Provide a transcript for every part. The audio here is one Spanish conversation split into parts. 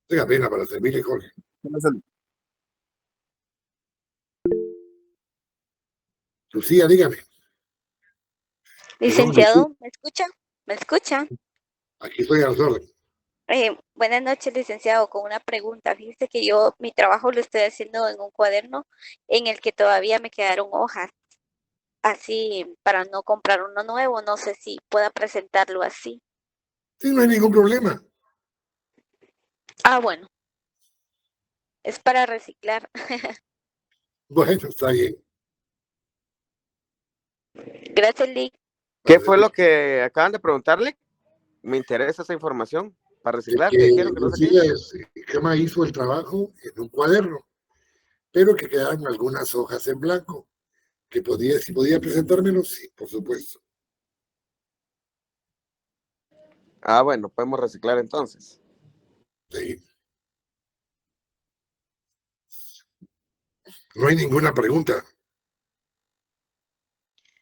Tenga pena para servirle, Jorge. Lucía, dígame. Licenciado, ¿me escucha? ¿Me escucha? Aquí estoy a las órdenes. Buenas noches, licenciado, con una pregunta. Fíjese que yo mi trabajo lo estoy haciendo en un cuaderno en el que todavía me quedaron hojas, así para no comprar uno nuevo. No sé si pueda presentarlo así. Sí, no hay ningún problema. Ah, bueno, es para reciclar. Bueno, está bien. Gracias, Lick. ¿Qué fue lo que acaban de preguntarle? Me interesa esa información. Para reciclar, ¿qué dijeron que no sé qué? Gema hizo el trabajo en un cuaderno, pero que quedaron algunas hojas en blanco. Que si podía presentármelo, sí, por supuesto. Ah, bueno, podemos reciclar entonces. Sí. No hay ninguna pregunta.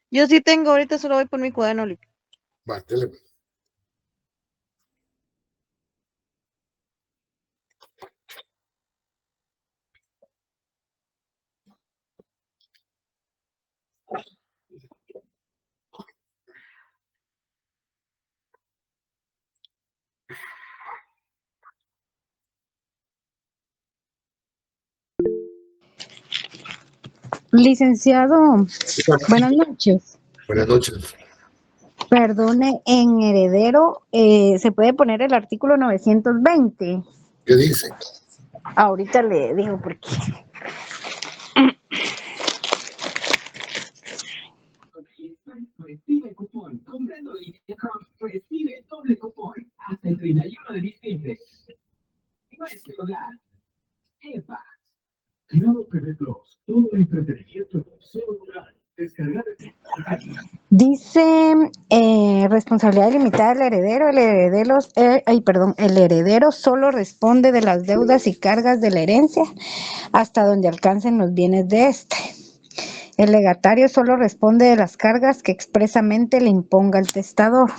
Yo sí tengo, ahorita solo voy por mi cuaderno, Lick. Va, dele. Licenciado, buenas noches. Buenas noches. Perdone, en heredero se puede poner el artículo 920. ¿Qué dice? Ahorita le digo por qué. Recibe cupón, comprando recibe doble cupón hasta el 31 de diciembre. Nuestro hogar. EPA. Claro TV Plus, todo el entretenimiento en un solo lugar. Descargar. Dice responsabilidad limitada del heredero. El heredero solo responde de las deudas y cargas de la herencia hasta donde alcancen los bienes de este. El legatario solo responde de las cargas que expresamente le imponga el testador.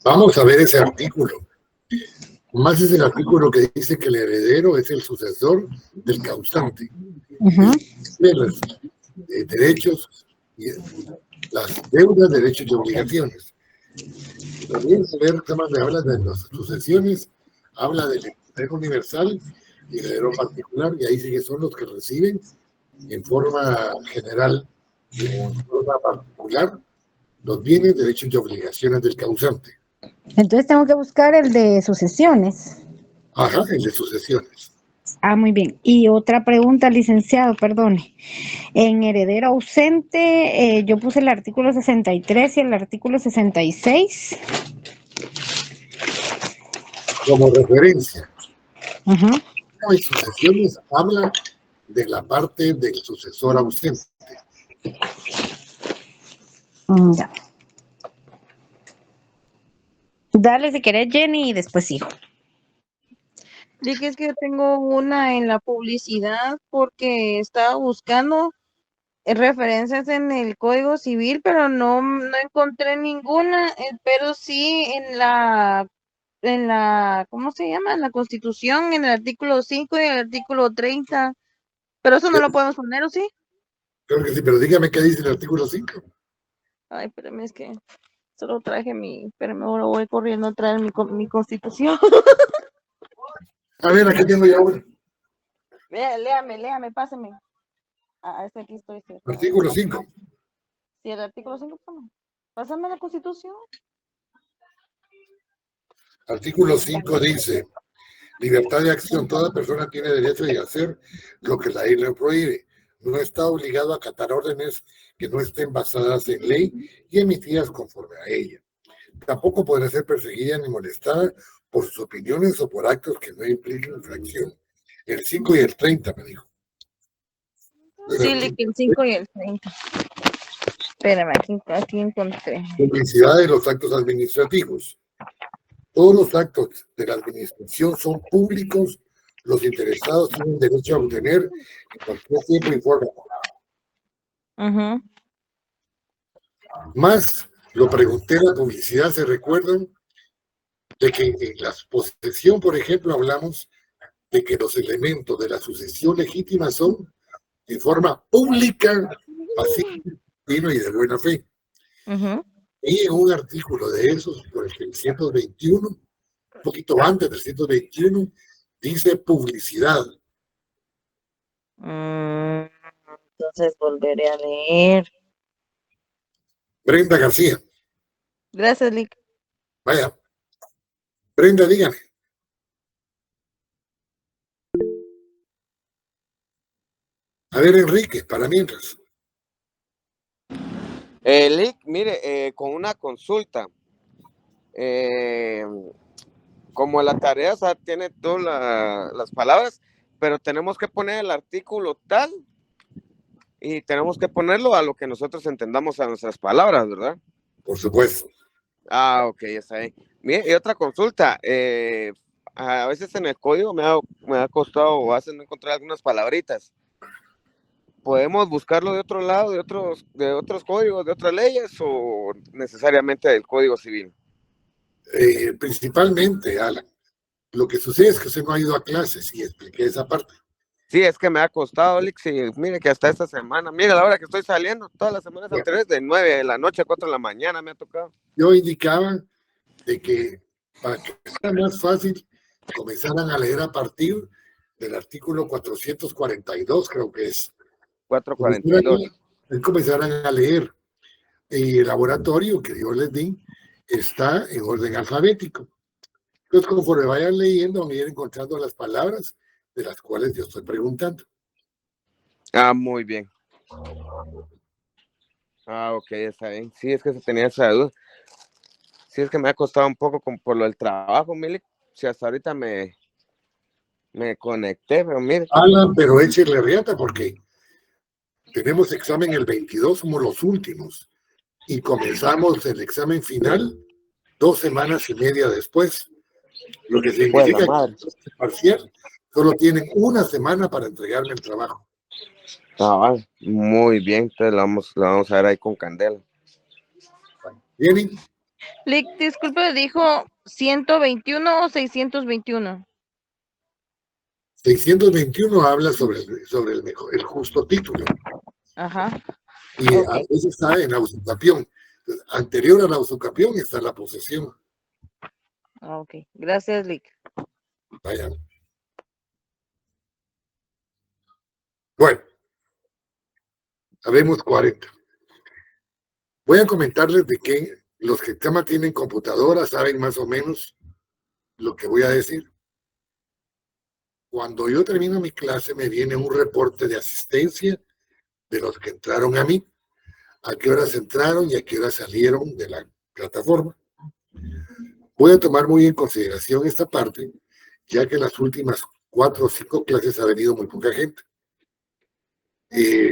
Vamos a ver ese artículo. Más es el artículo que dice que el heredero es el sucesor del causante. De los derechos, las deudas, derechos y obligaciones. También ver temas de habla de las sucesiones, habla del heredero universal y el heredero particular, y ahí sí que son los que reciben en forma general y en forma particular los bienes, derechos y obligaciones del causante. Entonces tengo que buscar el de sucesiones. Ajá, el de sucesiones. Ah, muy bien. Y otra pregunta, licenciado, perdone. En heredero ausente, yo puse el artículo 63 y el artículo 66. Como referencia. Ajá. En sucesiones habla de la parte del sucesor ausente. Ya. Dale si querés, Jenny, y después sigo. Lick, es que yo tengo una en la publicidad porque estaba buscando referencias en el Código Civil, pero no encontré ninguna, pero sí en la, ¿cómo se llama? En la Constitución, en el artículo 5 y el artículo 30. Pero eso no lo podemos poner, ¿o sí? Creo que sí, pero dígame qué dice el artículo 5. Ay, espérame, es que solo traje espérame, ahora voy corriendo a traer mi Constitución. A ver, aquí tengo ya uno. Léame, pásame. Este aquí estoy. Artículo 5. Sí, el artículo 5, pásame la Constitución. Artículo 5 dice: libertad de acción. Toda persona tiene derecho de hacer lo que la ley le prohíbe. No está obligado a acatar órdenes que no estén basadas en ley y emitidas conforme a ella. Tampoco podrá ser perseguida ni molestada por sus opiniones o por actos que no impliquen infracción. El 5 y el 30, me dijo. Sí, el 5 y el 30. Espérame, aquí encontré. Publicidad de los actos administrativos. Todos los actos de la administración son públicos. Los interesados tienen derecho a obtener en cualquier tiempo y forma. Más, lo pregunté en la publicidad, ¿se recuerdan? de que en la posesión, por ejemplo, hablamos de que los elementos de la sucesión legítima son en forma pública, pacífica y de buena fe. Y en un artículo de esos, por el 621, un poquito antes del 121, dice publicidad. Entonces volveré a leer. Brenda García. Gracias, Lick. Vaya. Brenda, dígame. A ver, Enrique, para mientras. Lick, mire, con una consulta. Como la tarea, o sea, tiene todas las palabras, pero tenemos que poner el artículo tal y tenemos que ponerlo a lo que nosotros entendamos a nuestras palabras, ¿verdad? Por supuesto. Ah, ok, ya está bien. Mire, y otra consulta. A veces en el código me ha costado o veces no encontrar algunas palabritas. ¿Podemos buscarlo de otro lado, de otros códigos, de otras leyes o necesariamente del Código Civil? Principalmente, Alan. Lo que sucede es que usted no ha ido a clases y expliqué esa parte. Sí, es que me ha costado, Alex, y mire que hasta esta semana, mire la hora que estoy saliendo, todas las semanas anteriores, de 9 de la noche a 4 de la mañana me ha tocado. Yo indicaba de que para que sea más fácil, comenzaran a leer a partir del artículo 442, creo que es. 442. Comenzaran a leer. Y el laboratorio que yo les di está en orden alfabético. Entonces, conforme vayan leyendo, van a ir encontrando las palabras de las cuales yo estoy preguntando. Ah, muy bien. Ah, ok, está bien. Sí, es que se tenía esa duda. Sí, es que me ha costado un poco por lo del trabajo, Milik. Si hasta ahorita me conecté, pero mire. Alan, pero échale riata porque tenemos examen el 22, somos los últimos. Y comenzamos el examen final 2 semanas y media después. Lo que significa que el parcial solo tienen 1 semana para entregarme el trabajo. Ah, vale. Muy bien, entonces lo vamos a ver ahí con candela. ¿Bien? Lick, disculpe, ¿dijo 121 o 621? 621 habla sobre el justo título. Ajá. Y a veces está en la usucapión. Anterior a la usucapión está la posesión. Ok, gracias, Lick. Vaya. Bueno, habemos 40. Voy a comentarles de que los que tienen computadora saben más o menos lo que voy a decir. Cuando yo termino mi clase me viene un reporte de asistencia de los que entraron a mí, a qué horas entraron y a qué horas salieron de la plataforma. Voy a tomar muy en consideración esta parte, ya que en las últimas 4 o 5 clases ha venido muy poca gente.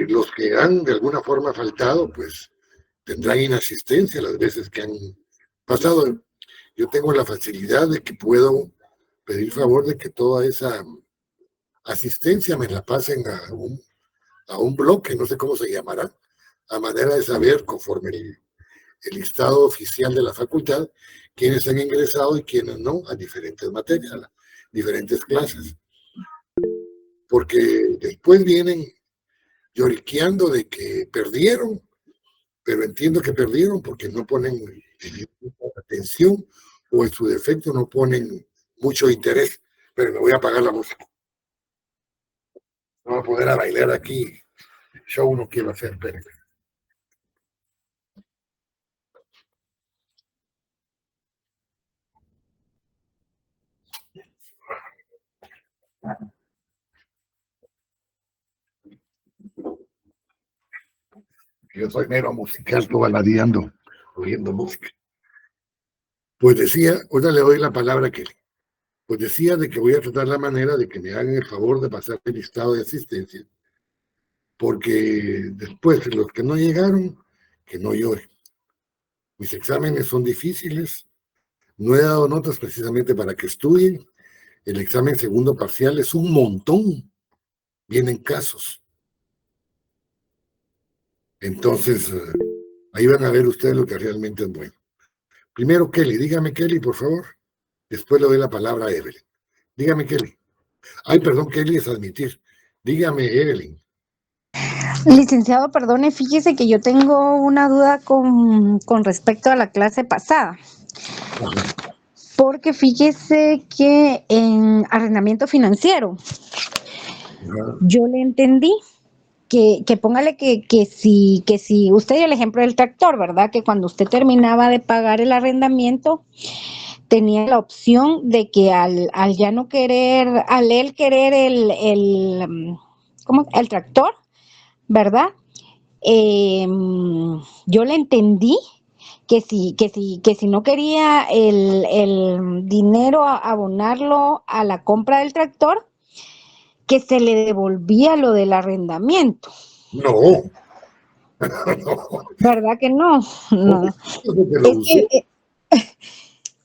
Los que han de alguna forma faltado, pues tendrán inasistencia las veces que han pasado. Yo tengo la facilidad de que puedo pedir favor de que toda esa asistencia me la pasen a un bloque, no sé cómo se llamará, a manera de saber, conforme el listado oficial de la facultad, quienes han ingresado y quienes no a diferentes materias, a diferentes clases. Porque después vienen lloriqueando de que perdieron, pero entiendo que perdieron porque no ponen atención o en su defecto no ponen mucho interés, pero me voy a apagar la música. No voy a poder a bailar aquí. Show no quiero hacer, pero... Yo soy mero musical, todo baladeando, oyendo música. Pues decía, ahora le doy la palabra a Kelly. Pues decía de que voy a tratar la manera de que me hagan el favor de pasar el listado de asistencia, porque después los que no llegaron, que no lloren. Mis exámenes son difíciles, no he dado notas precisamente para que estudien. El examen segundo parcial es un montón, vienen casos. Entonces, ahí van a ver ustedes lo que realmente es bueno. Primero, Kelly, dígame, Kelly, por favor. Después le doy la palabra a Evelyn. Dígame, Kelly. Ay, perdón, Kelly es admitir. Dígame, Evelyn. Licenciado, perdone, fíjese que yo tengo una duda con respecto a la clase pasada. Ajá. Porque fíjese que en arrendamiento financiero, yo le entendí que póngale que si usted dio el ejemplo del tractor, ¿verdad? Que cuando usted terminaba de pagar el arrendamiento, tenía la opción de que al ya no querer, al él querer ¿cómo? El tractor, ¿verdad? Yo le entendí que si no quería el dinero a abonarlo a la compra del tractor, que se le devolvía lo del arrendamiento. No. ¿Verdad que no? No. Que lo usé.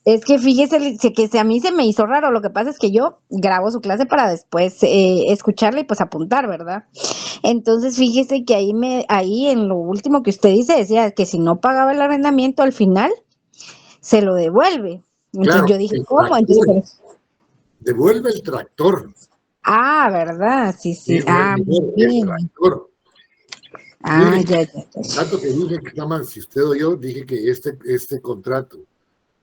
Es que fíjese que a mí se me hizo raro. Lo que pasa es que yo grabo su clase para después escucharla y pues apuntar, ¿verdad? Entonces fíjese que ahí en lo último que usted dice decía que si no pagaba el arrendamiento al final se lo devuelve. Entonces Claro, yo dije, el ¿cómo? tractor. Entonces, Devuelve el tractor. ¿verdad? Sí. Sí, no el dinero, el Bien. tractor. Ya. Tanto que dije que está mal, si usted o yo, dije que este contrato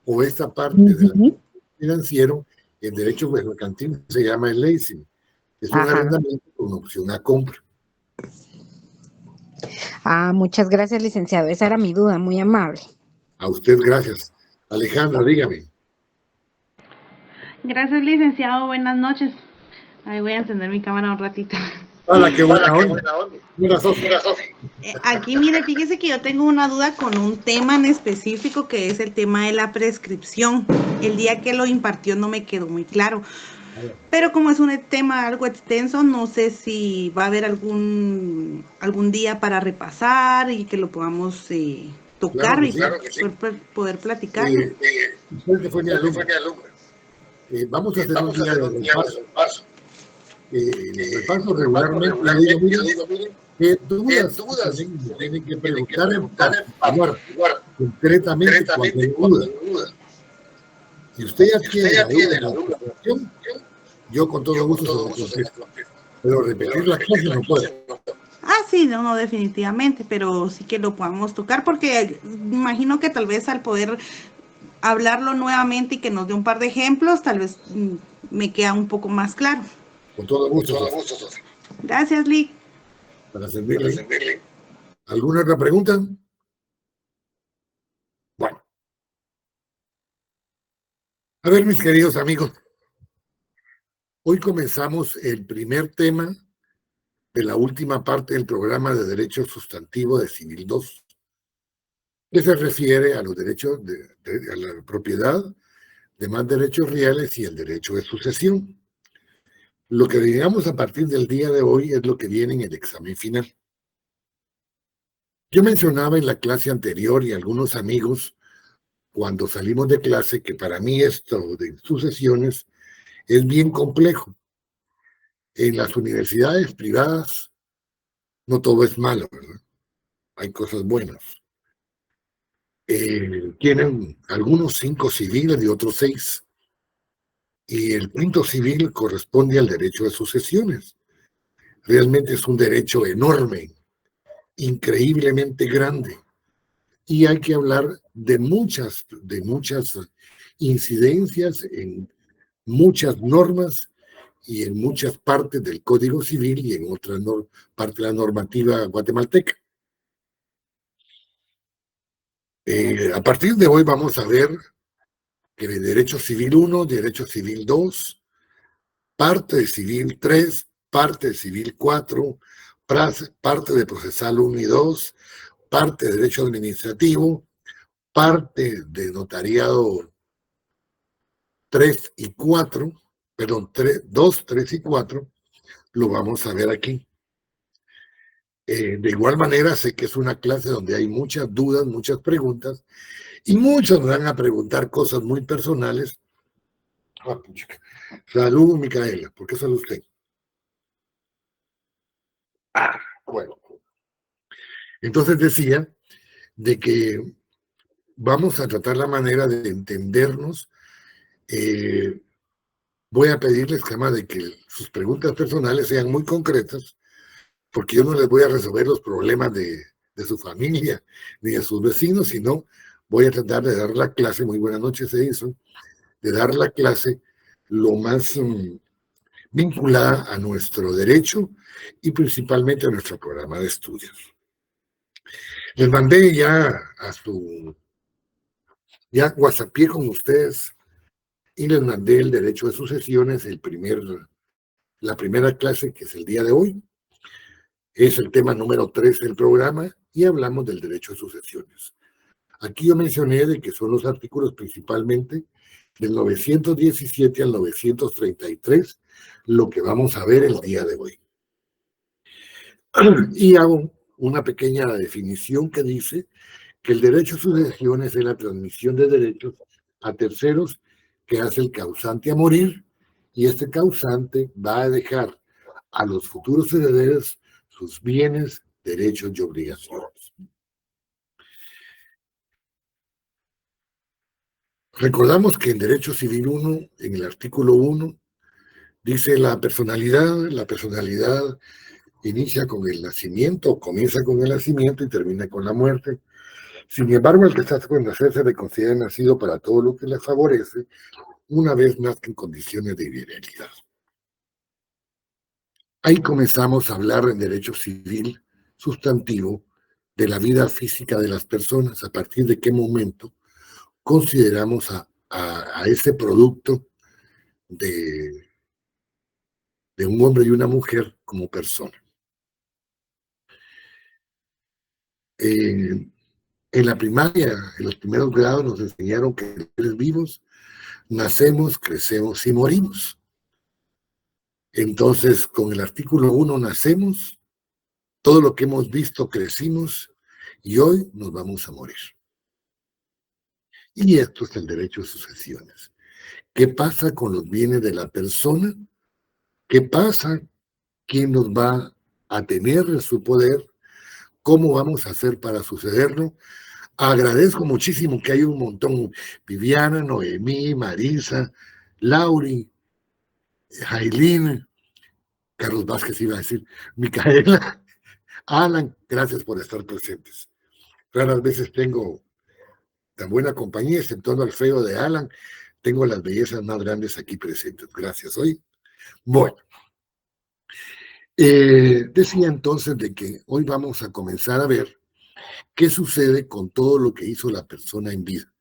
o esta parte del Ujú. financiero, el derecho mercantil se llama el leasing. Es un Ajá. arrendamiento con opción a compra. Muchas gracias, licenciado. Esa era mi duda, muy amable. A usted, gracias. Alejandra, dígame. Gracias, licenciado. Buenas noches. Ahí voy a encender mi cámara un ratito. Hola, qué buena onda. Mira, Sofi. Aquí, mire, fíjese que yo tengo una duda con un tema en específico que es el tema de la prescripción. El día que lo impartió no me quedó muy claro. Pero como es un tema algo extenso, no sé si va a haber algún día para repasar y que lo podamos tocar Claro que sí. poder platicarlo. Usted que fue mi alumno. Vamos a hacer un día de repaso. El repaso regularmente, yo digo, miren, ¿qué dudas tienen que preguntar en particular, concretamente cualquier duda? Si usted ya tiene la duda, yo con todo gusto se lo contesto. Pero repetir la clase no puedo. Sí, no, definitivamente, pero sí que lo podamos tocar porque imagino que tal vez al poder hablarlo nuevamente y que nos dé un par de ejemplos, tal vez me queda un poco más claro. Con todo gusto, Sofi. Gracias, Lee. Para servirle. ¿Alguna otra pregunta? Bueno. A ver, mis queridos amigos, hoy comenzamos el primer tema de la última parte del programa de Derecho Sustantivo de Civil 2, que se refiere a los derechos a la propiedad, demás derechos reales y el derecho de sucesión. Lo que digamos a partir del día de hoy es lo que viene en el examen final. Yo mencionaba en la clase anterior y algunos amigos, cuando salimos de clase, que para mí esto de sucesiones es bien complejo. En las universidades privadas no todo es malo, ¿verdad? Hay cosas buenas. Tienen algunos 5 civiles y otros 6. Y el punto civil corresponde al derecho de sucesiones. Realmente es un derecho enorme, increíblemente grande. Y hay que hablar de muchas incidencias en muchas normas y en muchas partes del Código Civil y en otras partes de la normativa guatemalteca. A partir de hoy vamos a ver que de Derecho Civil 1, Derecho Civil 2, parte de Civil 3, parte de Civil 4, parte de Procesal 1 y 2, parte de Derecho Administrativo, parte de Notariado 3 y 4, perdón, 2, 3 y 4, lo vamos a ver aquí. De igual manera, sé que es una clase donde hay muchas dudas, muchas preguntas, y muchos me van a preguntar cosas muy personales. Salud, Micaela. ¿Por qué salud usted? Bueno. Entonces decía de que vamos a tratar la manera de entendernos Voy a pedirles, Cama, de que sus preguntas personales sean muy concretas, porque yo no les voy a resolver los problemas de su familia ni de sus vecinos, sino voy a tratar de dar la clase, muy buenas noches, Edison, de dar la clase lo más vinculada a nuestro derecho y principalmente a nuestro programa de estudios. Les mandé ya WhatsAppé con ustedes y les mandé el derecho de sucesiones, la primera clase, que es el día de hoy. Es el tema número 3 del programa y hablamos del derecho de sucesiones. Aquí yo mencioné de que son los artículos principalmente del 917 al 933 lo que vamos a ver el día de hoy. Y hago una pequeña definición que dice que el derecho a sucesiones es la transmisión de derechos a terceros que hace el causante a morir, y este causante va a dejar a los futuros herederos sus bienes, derechos y obligaciones. Recordamos que en Derecho Civil 1, en el artículo 1, dice la personalidad inicia con el nacimiento, comienza con el nacimiento y termina con la muerte. Sin embargo, el que está por nacer se le considera nacido para todo lo que le favorece, una vez nazca en condiciones de idealidad. Ahí comenzamos a hablar en derecho civil sustantivo de la vida física de las personas, a partir de qué momento consideramos a ese producto de un hombre y una mujer como persona. En la primaria, en los primeros grados, nos enseñaron que los seres vivos nacemos, crecemos y morimos. Entonces, con el artículo 1 nacemos, todo lo que hemos visto crecimos y hoy nos vamos a morir. Y esto es el derecho de sucesiones. ¿Qué pasa con los bienes de la persona? ¿Qué pasa? ¿Quién nos va a tener en su poder? ¿Cómo vamos a hacer para sucederlo? Agradezco muchísimo que hay un montón. Viviana, Noemí, Marisa, Lauri, Jailín, Carlos Vázquez iba a decir, Micaela, Alan, gracias por estar presentes. Raras veces tengo tan buena compañía, exceptuando al feo de Alan, tengo las bellezas más grandes aquí presentes. Gracias hoy. Bueno, decía entonces de que hoy vamos a comenzar a ver qué sucede con todo lo que hizo la persona en vida.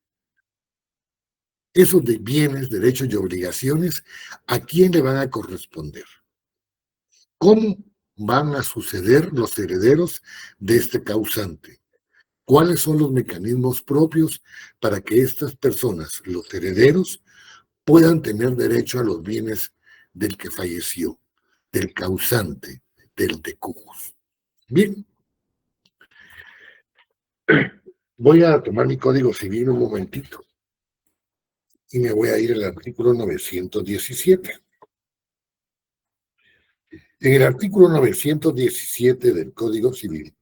Esos de bienes, derechos y obligaciones, ¿a quién le van a corresponder? ¿Cómo van a suceder los herederos de este causante? ¿Cuáles son los mecanismos propios para que estas personas, los herederos, puedan tener derecho a los bienes del que falleció, del causante, del decujus? Bien, voy a tomar mi código civil un momentito y me voy a ir al artículo 917. En el artículo 917 del Código Civil,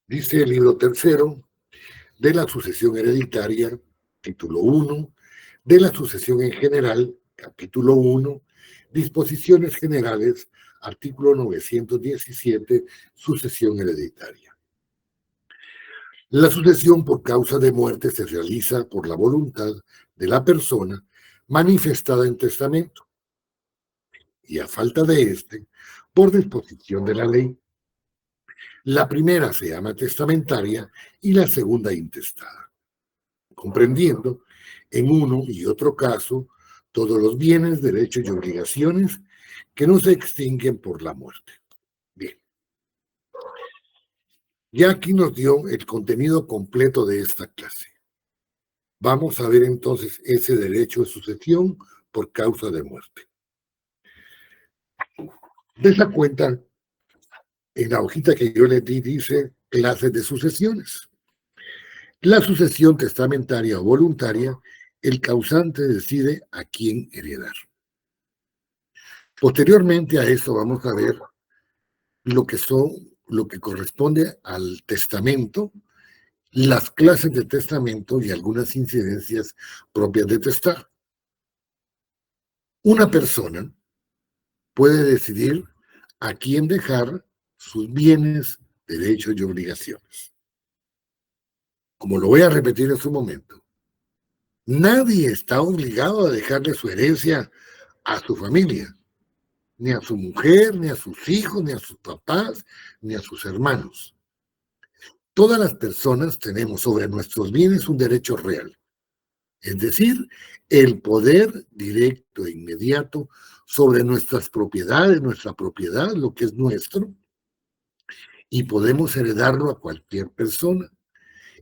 dice el libro tercero de la sucesión hereditaria, título 1, de la sucesión en general, capítulo 1, disposiciones generales, artículo 917, sucesión hereditaria. La sucesión por causa de muerte se realiza por la voluntad de la persona manifestada en testamento y, a falta de este, por disposición de la ley. La primera se llama testamentaria y la segunda intestada, comprendiendo en uno y otro caso todos los bienes, derechos y obligaciones que no se extinguen por la muerte. Bien. Ya aquí nos dio el contenido completo de esta clase. Vamos a ver entonces ese derecho de sucesión por causa de muerte. De esa cuenta, en la hojita que yo les di dice clases de sucesiones. La sucesión testamentaria o voluntaria, el causante decide a quién heredar. Posteriormente a esto vamos a ver lo que corresponde al testamento las clases de testamento y algunas incidencias propias de testar. Una persona puede decidir a quién dejar sus bienes, derechos y obligaciones. Como lo voy a repetir en su momento, nadie está obligado a dejarle su herencia a su familia, ni a su mujer, ni a sus hijos, ni a sus papás, ni a sus hermanos. Todas las personas tenemos sobre nuestros bienes un derecho real, es decir, el poder directo e inmediato sobre nuestras propiedades, nuestra propiedad, lo que es nuestro, y podemos heredarlo a cualquier persona.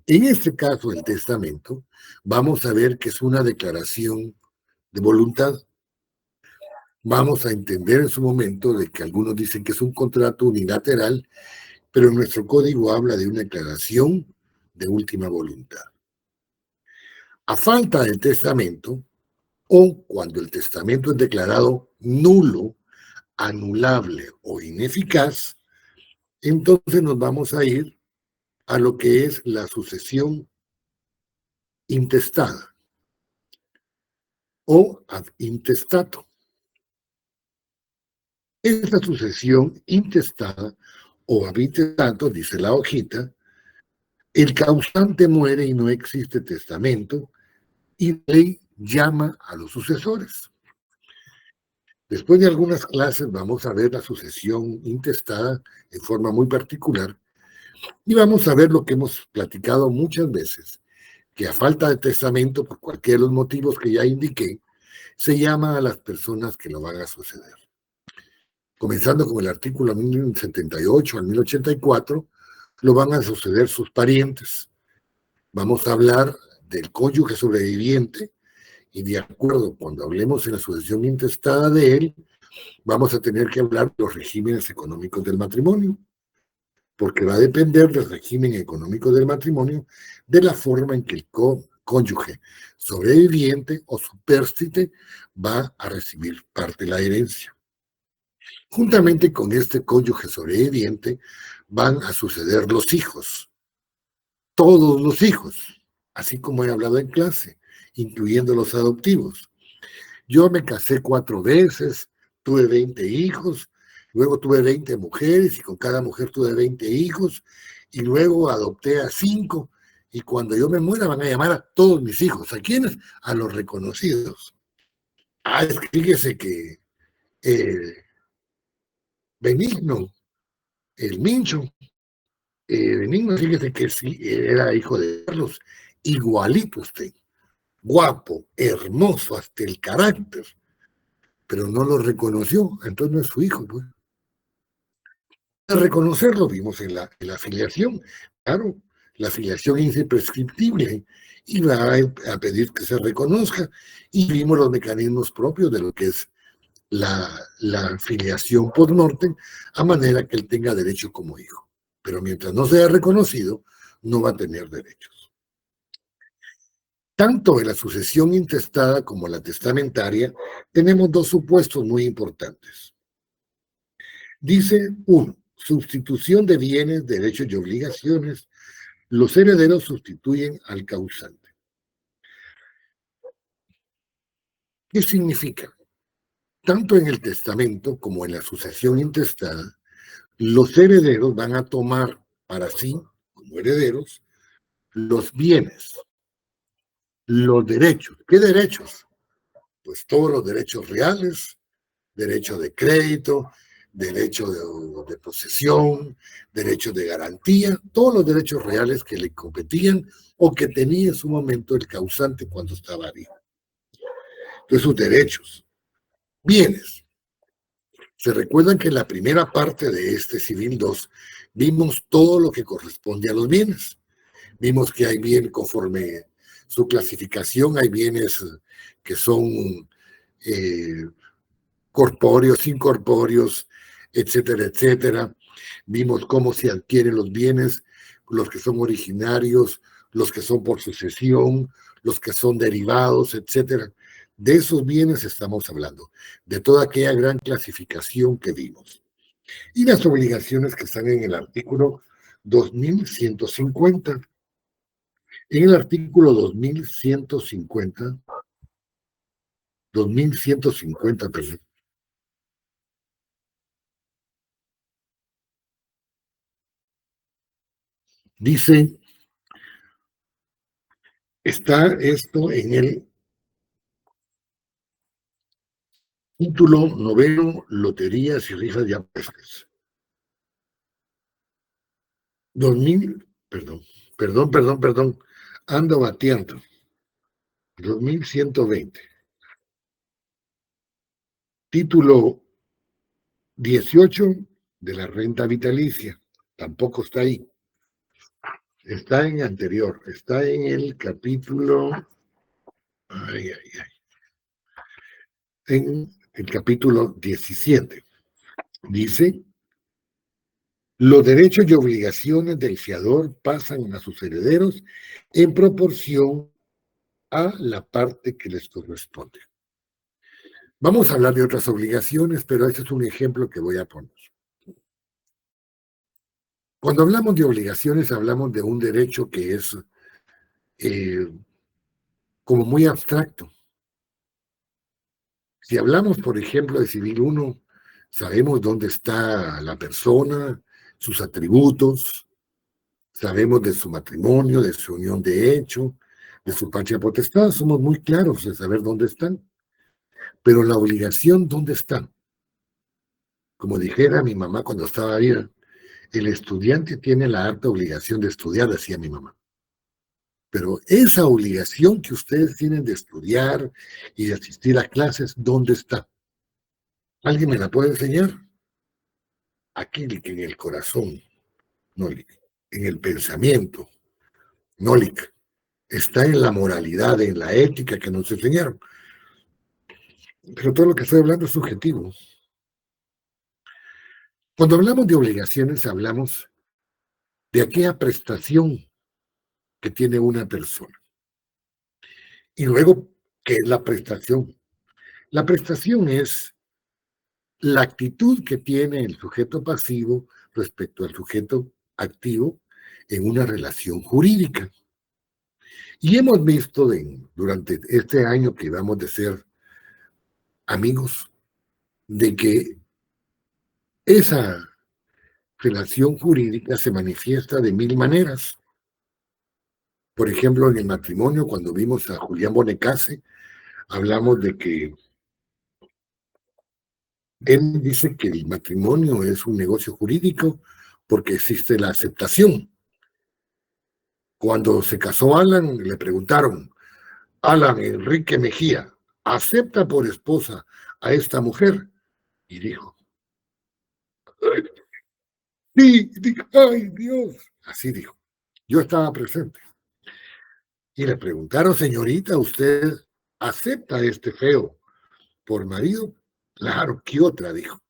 En este caso, el testamento, vamos a ver que es una declaración de voluntad. Vamos a entender en su momento de que algunos dicen que es un contrato unilateral, pero nuestro código habla de una declaración de última voluntad. A falta del testamento, o cuando el testamento es declarado nulo, anulable o ineficaz, entonces nos vamos a ir a lo que es la sucesión intestada o ad intestato. Esta sucesión intestada o ad intestato, dice la hojita, el causante muere y no existe testamento y la ley llama a los sucesores. Después de algunas clases vamos a ver la sucesión intestada en forma muy particular y vamos a ver lo que hemos platicado muchas veces, que a falta de testamento, por cualquiera de los motivos que ya indiqué, se llama a las personas que lo van a suceder. Comenzando con el artículo 1078 al 1084, lo van a suceder sus parientes. Vamos a hablar del cónyuge sobreviviente y de acuerdo, cuando hablemos en la sucesión intestada de él, vamos a tener que hablar de los regímenes económicos del matrimonio, porque va a depender del régimen económico del matrimonio de la forma en que el cónyuge sobreviviente o supérstite va a recibir parte de la herencia. Juntamente con este cónyuge sobreviviente van a suceder los hijos, todos los hijos, así como he hablado en clase, incluyendo los adoptivos. Yo me casé 4 veces, tuve 20 hijos, luego tuve 20 mujeres y con cada mujer tuve 20 hijos y luego adopté a 5 y cuando yo me muera van a llamar a todos mis hijos. ¿A quiénes? A los reconocidos. Fíjese que Benigno, el Mincho, Benigno, fíjese que sí, era hijo de Carlos, igualito usted, guapo, hermoso, hasta el carácter, pero no lo reconoció, entonces no es su hijo, pues. A reconocerlo vimos en la afiliación, claro, la afiliación es imprescriptible y va a pedir que se reconozca y vimos los mecanismos propios de lo que es la filiación por norte, a manera que él tenga derecho como hijo. Pero mientras no sea reconocido, no va a tener derechos. Tanto en la sucesión intestada como en la testamentaria, tenemos 2 supuestos muy importantes. Dice 1, sustitución de bienes, derechos y obligaciones. Los herederos sustituyen al causante. ¿Qué significa? Tanto en el testamento como en la sucesión intestada, los herederos van a tomar para sí, como herederos, los bienes, los derechos. ¿Qué derechos? Pues todos los derechos reales, derecho de crédito, derecho de posesión, derecho de garantía, todos los derechos reales que le competían o que tenía en su momento el causante cuando estaba vivo. Entonces, sus derechos. Bienes. Se recuerdan que en la primera parte de este Civil 2 vimos todo lo que corresponde a los bienes. Vimos que hay bienes conforme su clasificación, hay bienes que son corpóreos, incorpóreos, etcétera, etcétera. Vimos cómo se adquieren los bienes, los que son originarios, los que son por sucesión, los que son derivados, etcétera. De esos bienes estamos hablando, de toda aquella gran clasificación que vimos. Y las obligaciones que están en el artículo 2150. En el artículo 2150, perdón, dice, está esto en el título 9, loterías y rifas de apuestas. 2000, ando bateando. 2120. Título 18 de la renta vitalicia. Tampoco está ahí. Está en anterior. Está en el capítulo. En el capítulo 17. Dice: los derechos y obligaciones del fiador pasan a sus herederos en proporción a la parte que les corresponde. Vamos a hablar de otras obligaciones, pero este es un ejemplo que voy a poner. Cuando hablamos de obligaciones, hablamos de un derecho que es como muy abstracto. Si hablamos, por ejemplo, de Civil 1, sabemos dónde está la persona, sus atributos, sabemos de su matrimonio, de su unión de hecho, de su patria potestad, somos muy claros de saber dónde están. Pero la obligación, ¿dónde están? Como dijera mi mamá cuando estaba viva, el estudiante tiene la harta obligación de estudiar, decía mi mamá. Pero esa obligación que ustedes tienen de estudiar y de asistir a clases, ¿dónde está? ¿Alguien me la puede enseñar? Aquí, en el corazón, Nolik, en el pensamiento, Nolik, está en la moralidad, en la ética que nos enseñaron. Pero todo lo que estoy hablando es subjetivo. Cuando hablamos de obligaciones, hablamos de aquella prestación que tiene una persona. Y luego, ¿qué es la prestación? La prestación es la actitud que tiene el sujeto pasivo respecto al sujeto activo en una relación jurídica. Y hemos visto durante este año que vamos de ser amigos, de que esa relación jurídica se manifiesta de 1000 maneras. Por ejemplo, en el matrimonio, cuando vimos a Julián Bonecase, hablamos de que él dice que el matrimonio es un negocio jurídico porque existe la aceptación. Cuando se casó Alan, le preguntaron: Alan Enrique Mejía, ¿acepta por esposa a esta mujer? Y dijo: sí, ay Dios, así dijo. Yo estaba presente. Y le preguntaron: señorita, ¿usted acepta a este feo por marido? Claro, ¿qué otra? Dijo.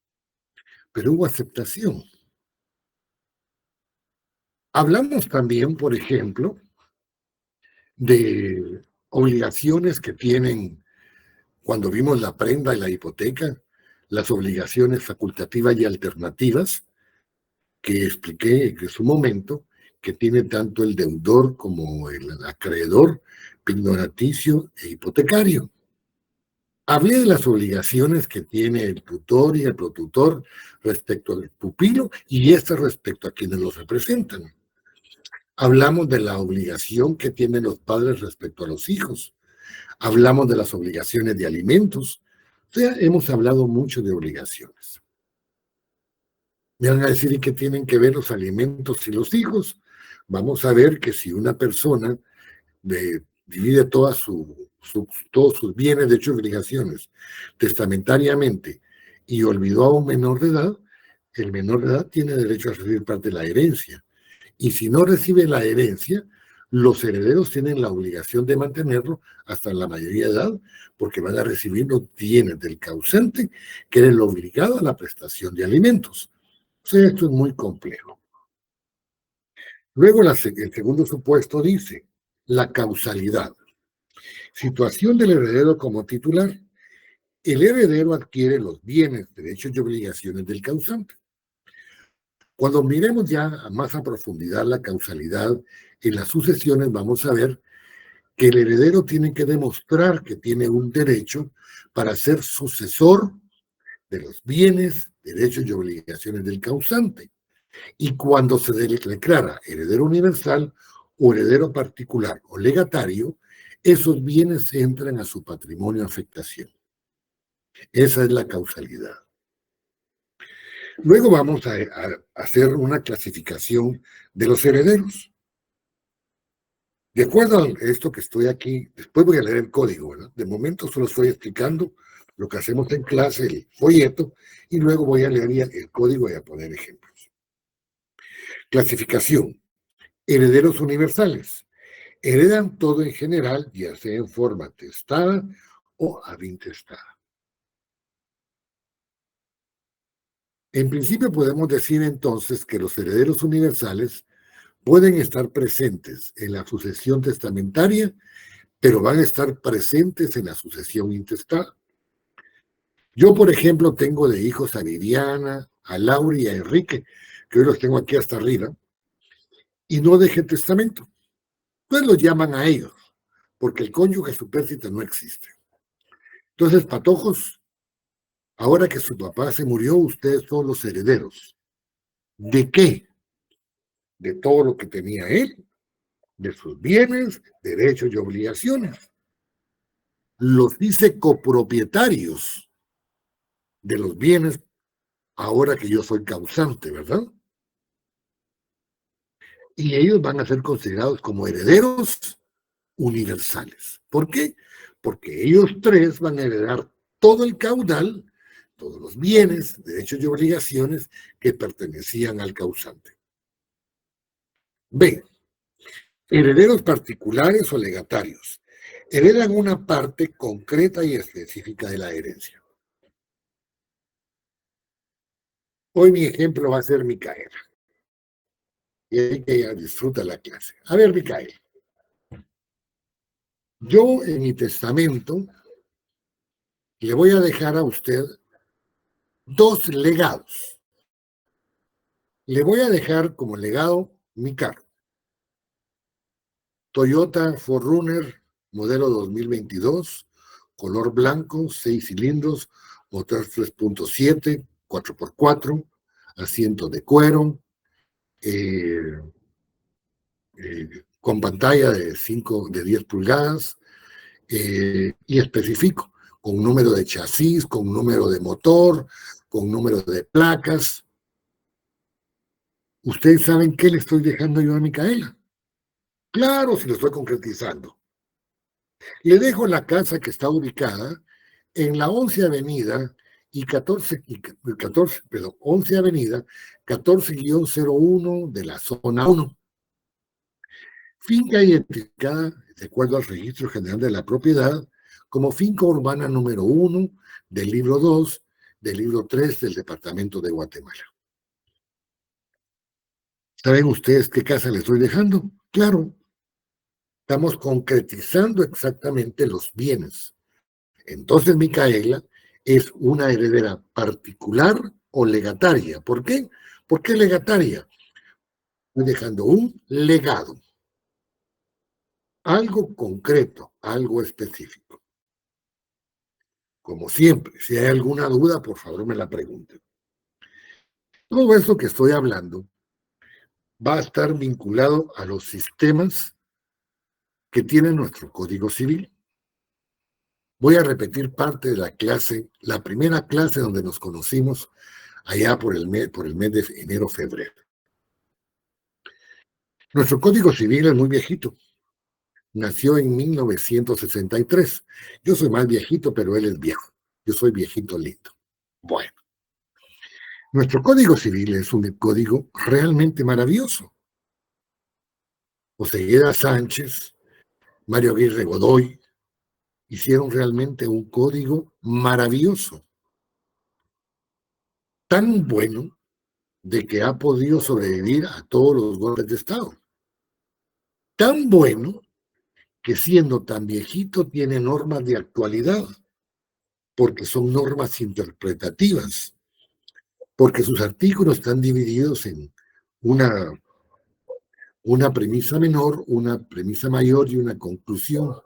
Pero hubo aceptación. Hablamos también, por ejemplo, de obligaciones que tienen, cuando vimos la prenda y la hipoteca, las obligaciones facultativas y alternativas, que expliqué en su momento, que tiene tanto el deudor como el acreedor, pignoraticio e hipotecario. Hablé de las obligaciones que tiene el tutor y el protutor respecto al pupilo y estas respecto a quienes los representan. Hablamos de la obligación que tienen los padres respecto a los hijos. Hablamos de las obligaciones de alimentos. O sea, hemos hablado mucho de obligaciones. Me van a decir: ¿y qué tienen que ver los alimentos y los hijos? Vamos a ver que si una persona divide todos sus bienes, de hecho obligaciones, testamentariamente, y olvidó a un menor de edad, el menor de edad tiene derecho a recibir parte de la herencia. Y si no recibe la herencia, los herederos tienen la obligación de mantenerlo hasta la mayoría de edad, porque van a recibir los bienes del causante, que era el obligado a la prestación de alimentos. O sea, esto es muy complejo. Luego, el segundo supuesto dice: la causalidad. Situación del heredero como titular. El heredero adquiere los bienes, derechos y obligaciones del causante. Cuando miremos ya más a profundidad la causalidad en las sucesiones, vamos a ver que el heredero tiene que demostrar que tiene un derecho para ser sucesor de los bienes, derechos y obligaciones del causante. Y cuando se declara heredero universal o heredero particular o legatario, esos bienes entran a su patrimonio afectación. Esa es la causalidad. Luego vamos a hacer una clasificación de los herederos. De acuerdo a esto que estoy aquí, después voy a leer el código, ¿verdad? De momento solo estoy explicando lo que hacemos en clase, el folleto, y luego voy a leer el código y a poner ejemplos. Clasificación. Herederos universales. Heredan todo en general, ya sea en forma testada o adintestada. En principio podemos decir entonces que los herederos universales pueden estar presentes en la sucesión testamentaria, pero van a estar presentes en la sucesión intestada. Yo, por ejemplo, tengo de hijos a Viviana, a Laura y a Enrique, que hoy los tengo aquí hasta arriba, y no dejé testamento. Pues los llaman a ellos, porque el cónyuge supérstite no existe. Entonces, patojos, ahora que su papá se murió, ustedes son los herederos. ¿De qué? De todo lo que tenía él, de sus bienes, derechos y obligaciones. Los dice copropietarios de los bienes ahora que yo soy causante, ¿verdad? Y ellos van a ser considerados como herederos universales. ¿Por qué? Porque ellos tres van a heredar todo el caudal, todos los bienes, derechos y obligaciones que pertenecían al causante. B. Herederos particulares o legatarios. Heredan una parte concreta y específica de la herencia. Hoy mi ejemplo va a ser Micaela. Y ahí que ella disfruta la clase. A ver, Micaela. Yo en mi testamento le voy a dejar a usted 2 legados. Le voy a dejar como legado mi carro. Toyota 4Runner, modelo 2022, color blanco, 6 cilindros, motor 3.7, 4x4, asiento de cuero, con pantalla de 10 pulgadas, y especifico, con número de chasis, con número de motor, con número de placas. ¿Ustedes saben qué le estoy dejando yo a Micaela? Claro, si lo estoy concretizando. Le dejo la casa que está ubicada en la 11 Avenida y 11 Avenida 14-01 de la zona 1. Finca identificada, de acuerdo al Registro General de la Propiedad, como finca urbana número 1 del libro 2, del libro 3 del Departamento de Guatemala. ¿Saben ustedes qué casa le estoy dejando? Claro. Estamos concretizando exactamente los bienes. Entonces, Micaela es una heredera particular o legataria. ¿Por qué? ¿Por qué legataria? Estoy dejando un legado. Algo concreto, algo específico. Como siempre, si hay alguna duda, por favor me la pregunten. Todo esto que estoy hablando va a estar vinculado a los sistemas que tiene nuestro Código Civil. Voy a repetir parte de la clase, la primera clase donde nos conocimos allá por el mes de enero-febrero. Nuestro Código Civil es muy viejito. Nació en 1963. Yo soy más viejito, pero él es viejo. Yo soy viejito lindo. Bueno. Nuestro Código Civil es un código realmente maravilloso. Osegueda Sánchez, Mario Aguirre Godoy, hicieron realmente un código maravilloso. Tan bueno de que ha podido sobrevivir a todos los golpes de Estado. Tan bueno que siendo tan viejito tiene normas de actualidad, porque son normas interpretativas. porque sus artículos están divididos en una premisa menor, una premisa mayor y una conclusión,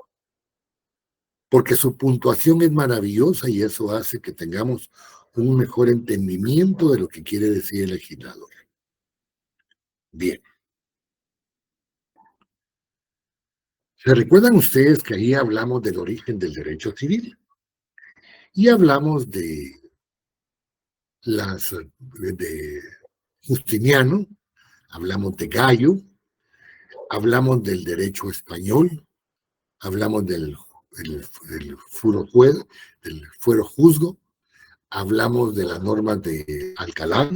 porque su puntuación es maravillosa y eso hace que tengamos un mejor entendimiento de lo que quiere decir el legislador. Bien. ¿Se recuerdan ustedes que ahí hablamos del origen del derecho civil? Y hablamos de Justiniano, hablamos de Gallo, hablamos del derecho español, hablamos del fuero juzgo, hablamos de las normas de Alcalá,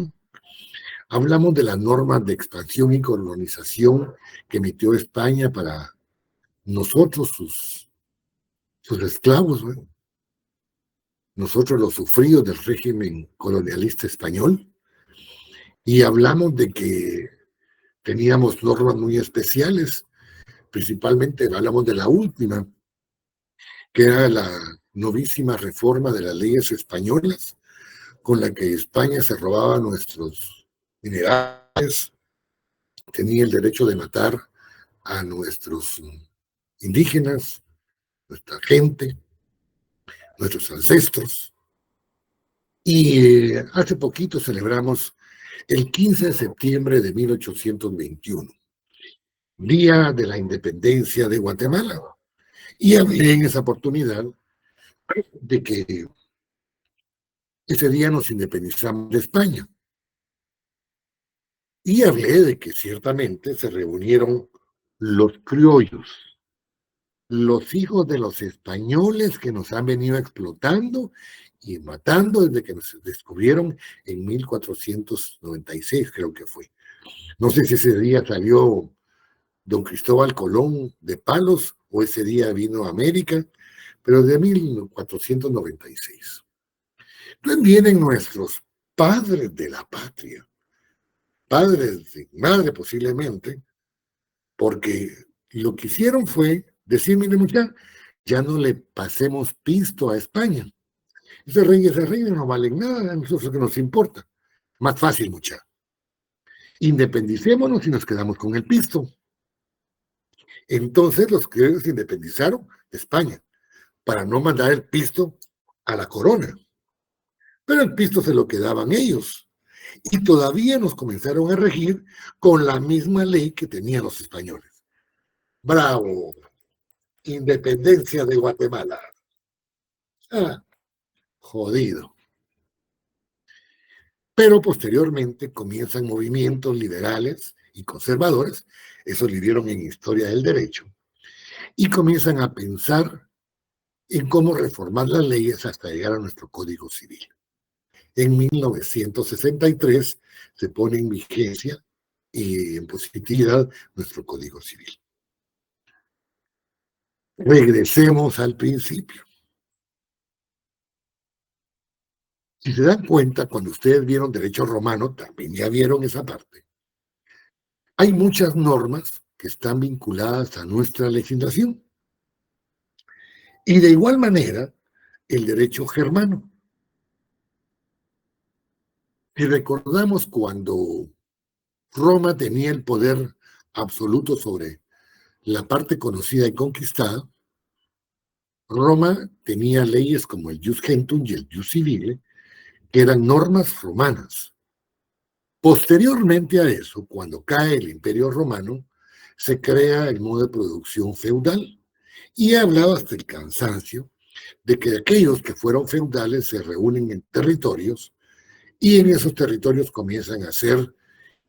hablamos de las normas de expansión y colonización que emitió España para nosotros, sus esclavos, ¿no? Nosotros los sufridos del régimen colonialista español, y hablamos de que teníamos normas muy especiales, principalmente hablamos de la última, que era la novísima reforma de las leyes españolas, con la que España se robaba nuestros minerales, tenía el derecho de matar a nuestros indígenas, nuestra gente, nuestros ancestros. Y hace poquito celebramos el 15 de septiembre de 1821, Día de la Independencia de Guatemala. Y hablé en esa oportunidad de que ese día nos independizamos de España. Y hablé de que ciertamente se reunieron los criollos, los hijos de los españoles que nos han venido explotando y matando desde que nos descubrieron en 1496, creo que fue. No sé si ese día salió don Cristóbal Colón de Palos o ese día vino a América, pero de 1496. Entonces vienen nuestros padres de la patria, padres de madre posiblemente, porque lo que hicieron fue decir, mire muchachos, ya no le pasemos pisto a España. Esos reyes no valen nada, a nosotros que nos importa. Más fácil, muchachos. Independicémonos y nos quedamos con el pisto. Entonces los criollos se independizaron de España para no mandar el pisto a la corona. Pero el pisto se lo quedaban ellos. Y todavía nos comenzaron a regir con la misma ley que tenían los españoles. ¡Bravo! Independencia de Guatemala. Ah, jodido. Pero posteriormente comienzan movimientos liberales y conservadores, eso lo vieron en Historia del Derecho, y comienzan a pensar en cómo reformar las leyes hasta llegar a nuestro Código Civil. En 1963 se pone en vigencia y en positividad nuestro Código Civil. Regresemos al principio. Si se dan cuenta, cuando ustedes vieron derecho romano, también ya vieron esa parte. Hay muchas normas que están vinculadas a nuestra legislación. Y de igual manera, el derecho germano. Si recordamos cuando Roma tenía el poder absoluto sobre la parte conocida y conquistada, Roma tenía leyes como el Jus Gentum y el Jus Civile, que eran normas romanas. Posteriormente a eso, cuando cae el Imperio Romano, se crea el modo de producción feudal y he hablado hasta el cansancio de que aquellos que fueron feudales se reúnen en territorios y en esos territorios comienzan a hacer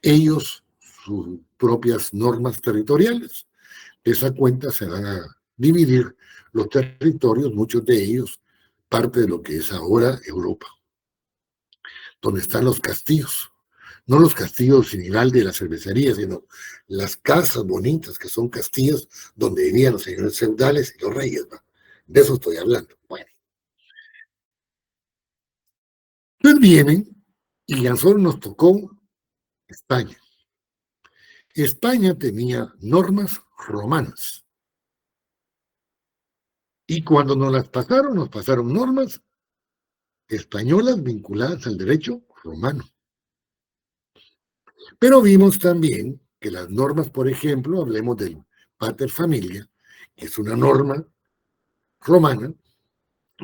ellos sus propias normas territoriales. De esa cuenta se van a dividir los territorios, muchos de ellos parte de lo que es ahora Europa, donde están los castillos. No los castillos sin rival de la cervecería, sino las casas bonitas que son castillos donde vivían los señores feudales y los reyes, ¿va? De eso estoy hablando. Bueno. Entonces vienen y a nosotros nos tocó España. España tenía normas romanas. Y cuando nos pasaron normas españolas vinculadas al derecho romano. Pero vimos también que las normas, por ejemplo, hablemos del pater familia, que es una norma romana,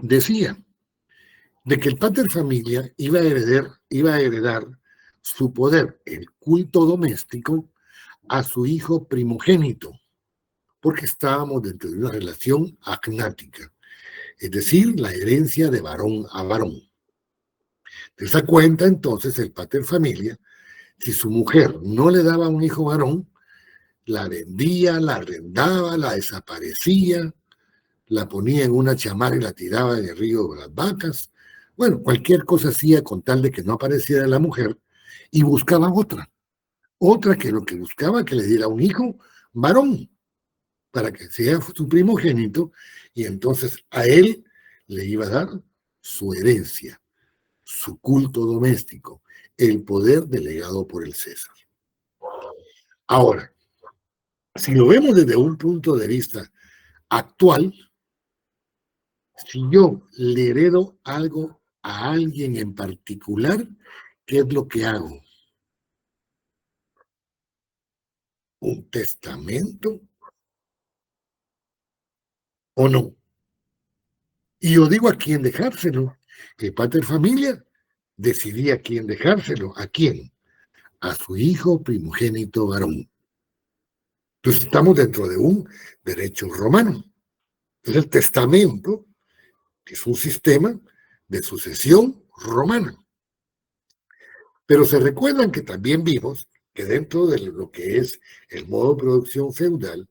decía de que el pater familia iba a heredar su poder, el culto doméstico, a su hijo primogénito, porque estábamos dentro de una relación agnática, es decir, la herencia de varón a varón. De esa cuenta, entonces, el pater familia, si su mujer no le daba un hijo varón, la vendía, la arrendaba, la desaparecía, la ponía en una chamarra y la tiraba en el río de las vacas. Bueno, cualquier cosa hacía con tal de que no apareciera la mujer y buscaba otra que lo que buscaba que le diera un hijo varón para que sea su primogénito y entonces a él le iba a dar su herencia, su culto doméstico, el poder delegado por el César. Ahora, si lo vemos desde un punto de vista actual, si yo le heredo algo a alguien en particular, ¿qué es lo que hago? ¿Un testamento o no? Y yo digo a quién dejárselo. El pater familia decidía a quién dejárselo. ¿A quién? A su hijo primogénito varón. Entonces estamos dentro de un derecho romano. Entonces el testamento es un sistema de sucesión romana. Pero se recuerdan que también vimos que dentro de lo que es el modo de producción feudal,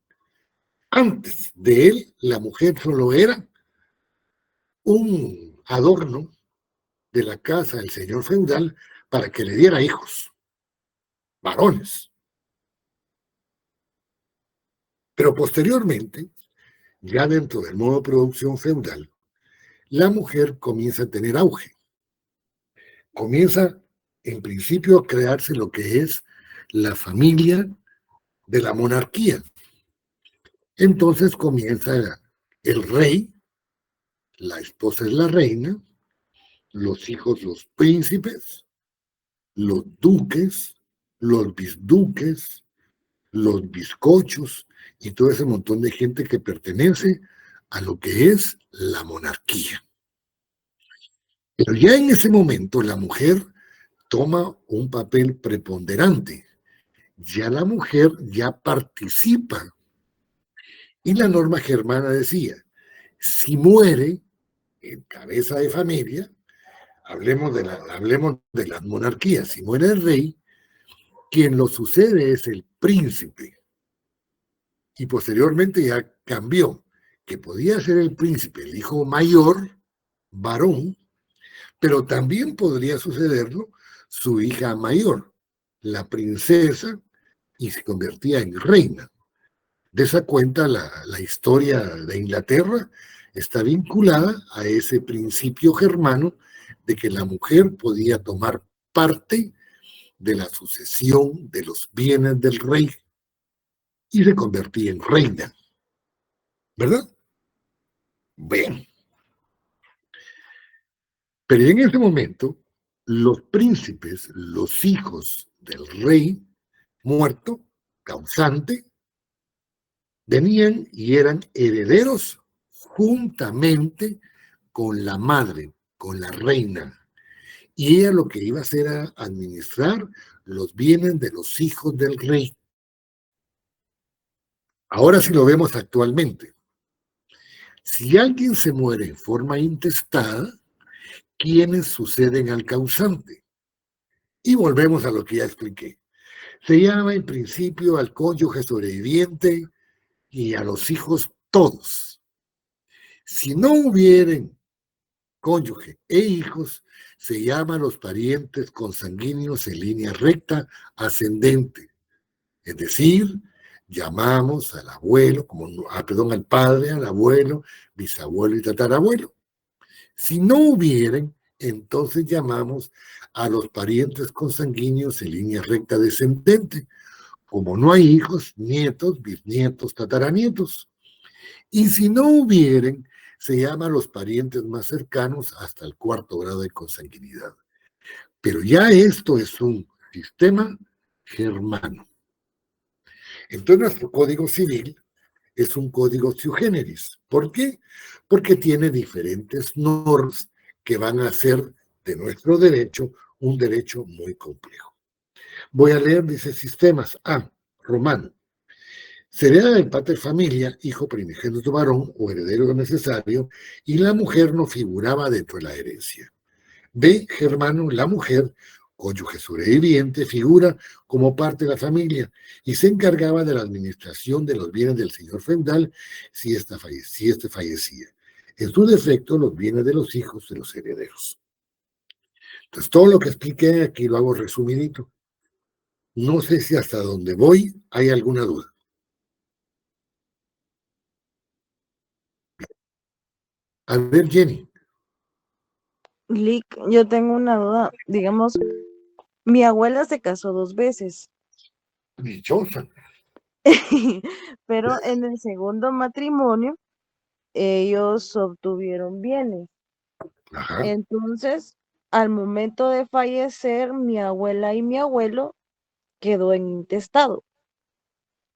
antes de él, la mujer solo era un adorno de la casa del señor feudal para que le diera hijos, varones. Pero posteriormente, ya dentro del modo de producción feudal, la mujer comienza a tener auge. Comienza, en principio, a crearse lo que es la familia de la monarquía. Entonces comienza el rey, la esposa es la reina, los hijos los príncipes, los duques, los bisduques, los bizcochos y todo ese montón de gente que pertenece a lo que es la monarquía. Pero ya en ese momento la mujer toma un papel preponderante. Ya la mujer ya participa. Y la norma germana decía, si muere en cabeza de familia, hablemos de las monarquías, si muere el rey, quien lo sucede es el príncipe. Y posteriormente ya cambió, que podía ser el príncipe, el hijo mayor, varón, pero también podría sucederlo su hija mayor, la princesa, y se convertía en reina. De esa cuenta, la historia de Inglaterra está vinculada a ese principio germano de que la mujer podía tomar parte de la sucesión de los bienes del rey y se convertía en reina. ¿Verdad? Bien. Pero en ese momento, los príncipes, los hijos del rey muerto, causante, venían y eran herederos juntamente con la madre, con la reina. Y ella lo que iba a hacer era administrar los bienes de los hijos del rey. Ahora sí lo vemos actualmente. Si alguien se muere en forma intestada, ¿quiénes suceden al causante? Y volvemos a lo que ya expliqué. Se llama en principio al cónyuge sobreviviente y a los hijos todos. Si no hubieren cónyuge e hijos, se llama a los parientes consanguíneos en línea recta ascendente. Es decir, llamamos al abuelo, al padre, al abuelo, bisabuelo y tatarabuelo. Si no hubieren, entonces llamamos a los parientes consanguíneos en línea recta descendente. Como no hay hijos, nietos, bisnietos, tataranietos. Y si no hubieren, se llama a los parientes más cercanos hasta el 4º grado de consanguinidad. Pero ya esto es un sistema Germano. Entonces nuestro código civil es un código sui generis. ¿Por qué? Porque tiene diferentes normas que van a hacer de nuestro derecho un derecho muy complejo. Voy a leer, dice, sistemas A, romano. Se hereda del pater familia, hijo primogénito varón o heredero necesario, y la mujer no figuraba dentro de la herencia. B, germano, la mujer, cónyuge sobreviviente, figura como parte de la familia y se encargaba de la administración de los bienes del señor feudal si éste fallecía. En su defecto, los bienes de los hijos de los herederos. Entonces, todo lo que expliqué aquí lo hago resumidito. No sé si hasta donde voy hay alguna duda. A ver, Jenny. Lick, yo tengo una duda. Digamos, mi abuela se casó 2 veces, Dichosa. pero en el segundo matrimonio ellos obtuvieron bienes. Ajá. Entonces, al momento de fallecer, mi abuela y mi abuelo quedó en intestado.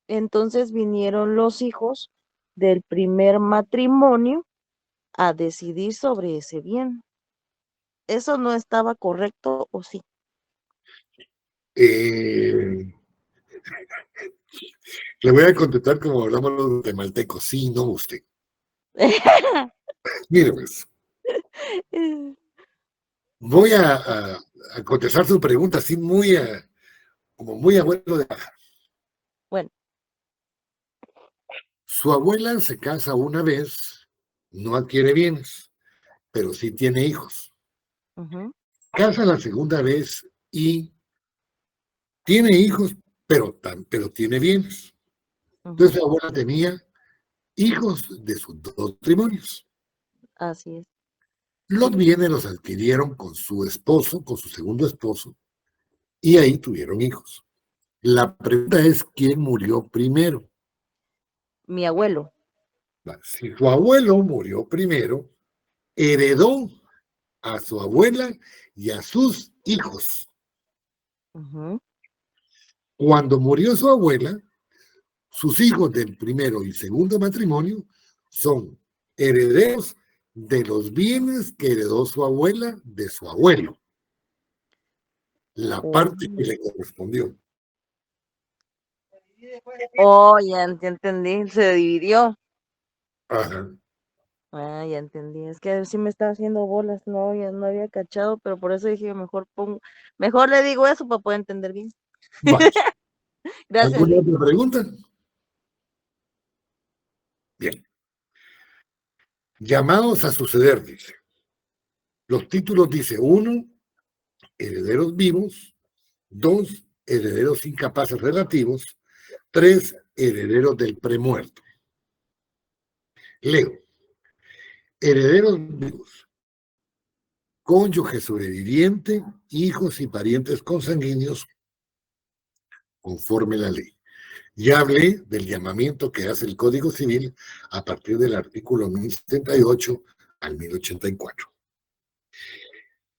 Entonces vinieron los hijos del primer matrimonio a decidir sobre ese bien. ¿Eso no estaba correcto o sí? Le voy a contestar como hablamos los guatemaltecos. Sí, no, usted. Mire, pues, voy a contestar su pregunta así como muy abuelo de paja. Bueno. Su abuela se casa una vez, no adquiere bienes, pero sí tiene hijos. Casa la segunda vez y tiene hijos, pero tiene bienes. Entonces su abuela tenía hijos de sus 2 matrimonios. Así es. Los bienes los adquirieron con su esposo, con su segundo esposo, y ahí tuvieron hijos. La pregunta es, ¿quién murió primero? Mi abuelo. Si su abuelo murió primero, heredó a su abuela y a sus hijos. Cuando murió su abuela, sus hijos del primero y segundo matrimonio son herederos de los bienes que heredó su abuela de su abuelo. La parte que le correspondió. Oh, ya entendí, se dividió. Ajá. Ah, ya entendí. Es que sí me estaba haciendo bolas, no, ya no había cachado, pero por eso dije mejor le digo eso para poder entender bien. Vale. Gracias. ¿Alguna otra pregunta? Bien. Llamados a suceder, dice. Los títulos dice 1, herederos vivos, 2, herederos incapaces relativos, 3, herederos del premuerto. Leo. Herederos vivos, cónyuge sobreviviente, hijos y parientes consanguíneos conforme la ley. Ya hablé del llamamiento que hace el Código Civil a partir del artículo 1078 al 1084.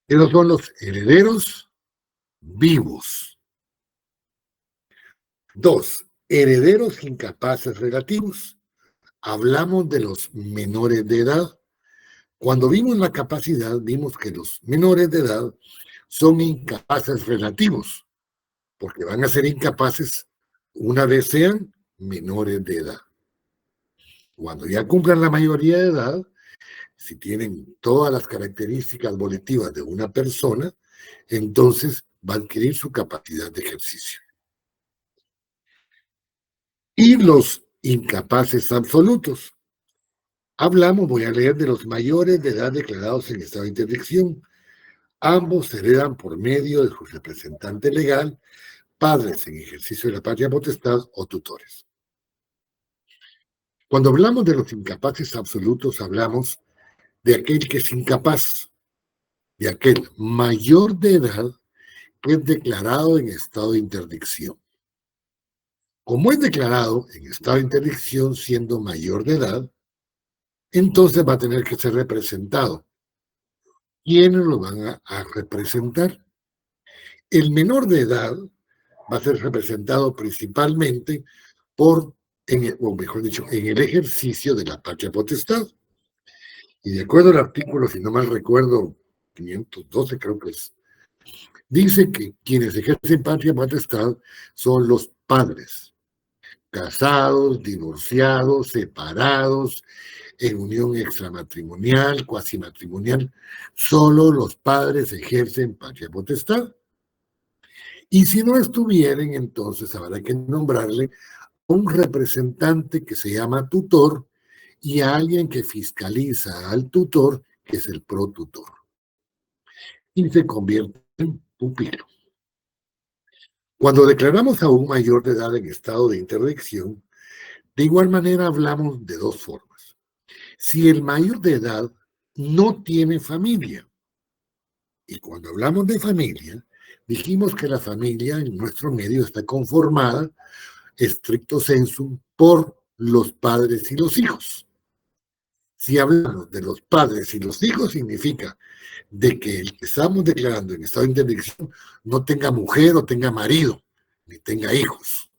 Esos son los herederos vivos. 2, herederos incapaces relativos. Hablamos de los menores de edad. Cuando vimos la capacidad, vimos que los menores de edad son incapaces relativos, porque van a ser incapaces una vez sean menores de edad. Cuando ya cumplan la mayoría de edad, si tienen todas las características volitivas de una persona, entonces va a adquirir su capacidad de ejercicio. Y los incapaces absolutos. Voy a leer de los mayores de edad declarados en estado de interdicción. Ambos heredan por medio de su representante legal, padres en ejercicio de la patria potestad o tutores. Cuando hablamos de los incapaces absolutos, hablamos de aquel que es incapaz, de aquel mayor de edad que es declarado en estado de interdicción. Como es declarado en estado de interdicción siendo mayor de edad, entonces va a tener que ser representado. ¿Quiénes lo van a representar? El menor de edad va a ser representado principalmente por, o mejor dicho, en el ejercicio de la patria potestad. Y de acuerdo al artículo, si no mal recuerdo, 512 creo que es, dice que quienes ejercen patria potestad son los padres, casados, divorciados, separados, en unión extramatrimonial, cuasimatrimonial. Solo los padres ejercen patria potestad. Y si no estuvieran, entonces habrá que nombrarle a un representante que se llama tutor y a alguien que fiscaliza al tutor, que es el protutor. Y se convierte en pupilo. Cuando declaramos a un mayor de edad en estado de interdicción, de igual manera hablamos de dos formas. Si el mayor de edad no tiene familia, y cuando hablamos de familia, dijimos que la familia en nuestro medio está conformada, stricto sensu, por los padres y los hijos. Si hablamos de los padres y los hijos, significa de que el que estamos declarando en estado de interdicción no tenga mujer o tenga marido, ni tenga hijos.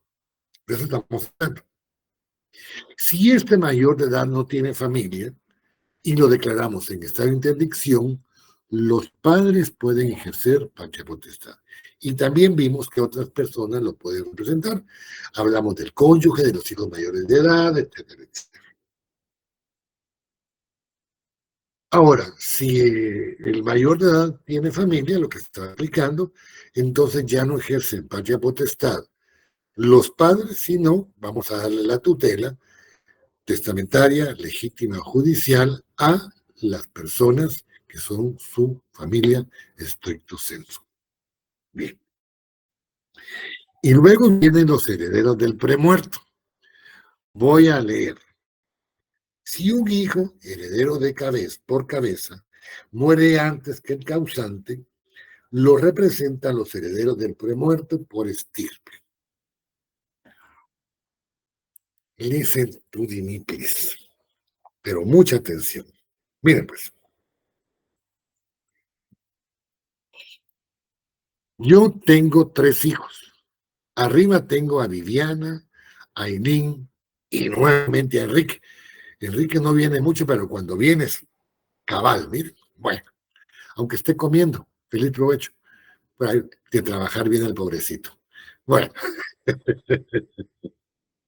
De eso estamos hablando. Si este mayor de edad no tiene familia y lo declaramos en estado de interdicción, los padres pueden ejercer patria potestad. Y también vimos que otras personas lo pueden representar. Hablamos del cónyuge, de los hijos mayores de edad, etcétera, etcétera. Ahora, si el mayor de edad tiene familia, lo que está aplicando, entonces ya no ejercen patria potestad los padres, sino vamos a darle la tutela testamentaria, legítima, judicial a las personas que son su familia stricto sensu. Bien. Y luego vienen los herederos del premuerto. Voy a leer. Si un hijo, heredero de cabeza, por cabeza, muere antes que el causante, lo representan los herederos del premuerto por estirpe. Listen to me, please. Pero mucha atención. Miren pues. Yo tengo 3 hijos. Arriba tengo a Viviana, a Aileen y nuevamente a Enrique. Enrique no viene mucho, pero cuando viene es cabal, miren. Bueno, aunque esté comiendo, feliz provecho. Pero hay que trabajar bien al pobrecito. Bueno,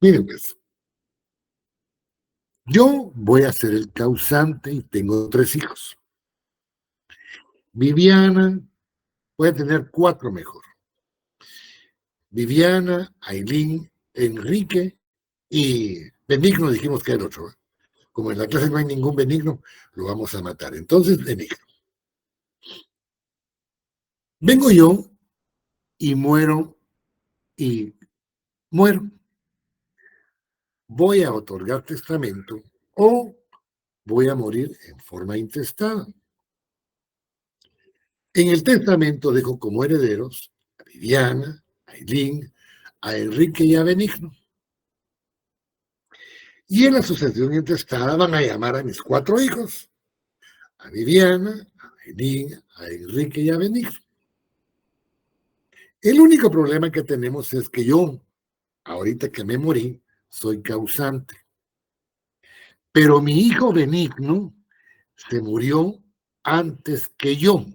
miren pues. Yo voy a ser el causante y tengo 3 hijos. Viviana, voy a tener 4 mejor. Viviana, Aileen, Enrique y Benigno, dijimos que era el otro. Como en la clase no hay ningún Benigno, lo vamos a matar. Entonces, Benigno. Vengo yo y muero. Voy a otorgar testamento o voy a morir en forma intestada. En el testamento dejo como herederos a Viviana, a Aileen, a Enrique y a Benigno. Y en la sucesión intestada van a llamar a mis 4 hijos, a Viviana, a Aileen, a Enrique y a Benigno. El único problema que tenemos es que yo, ahorita que me morí, soy causante. Pero mi hijo Benigno se murió antes que yo.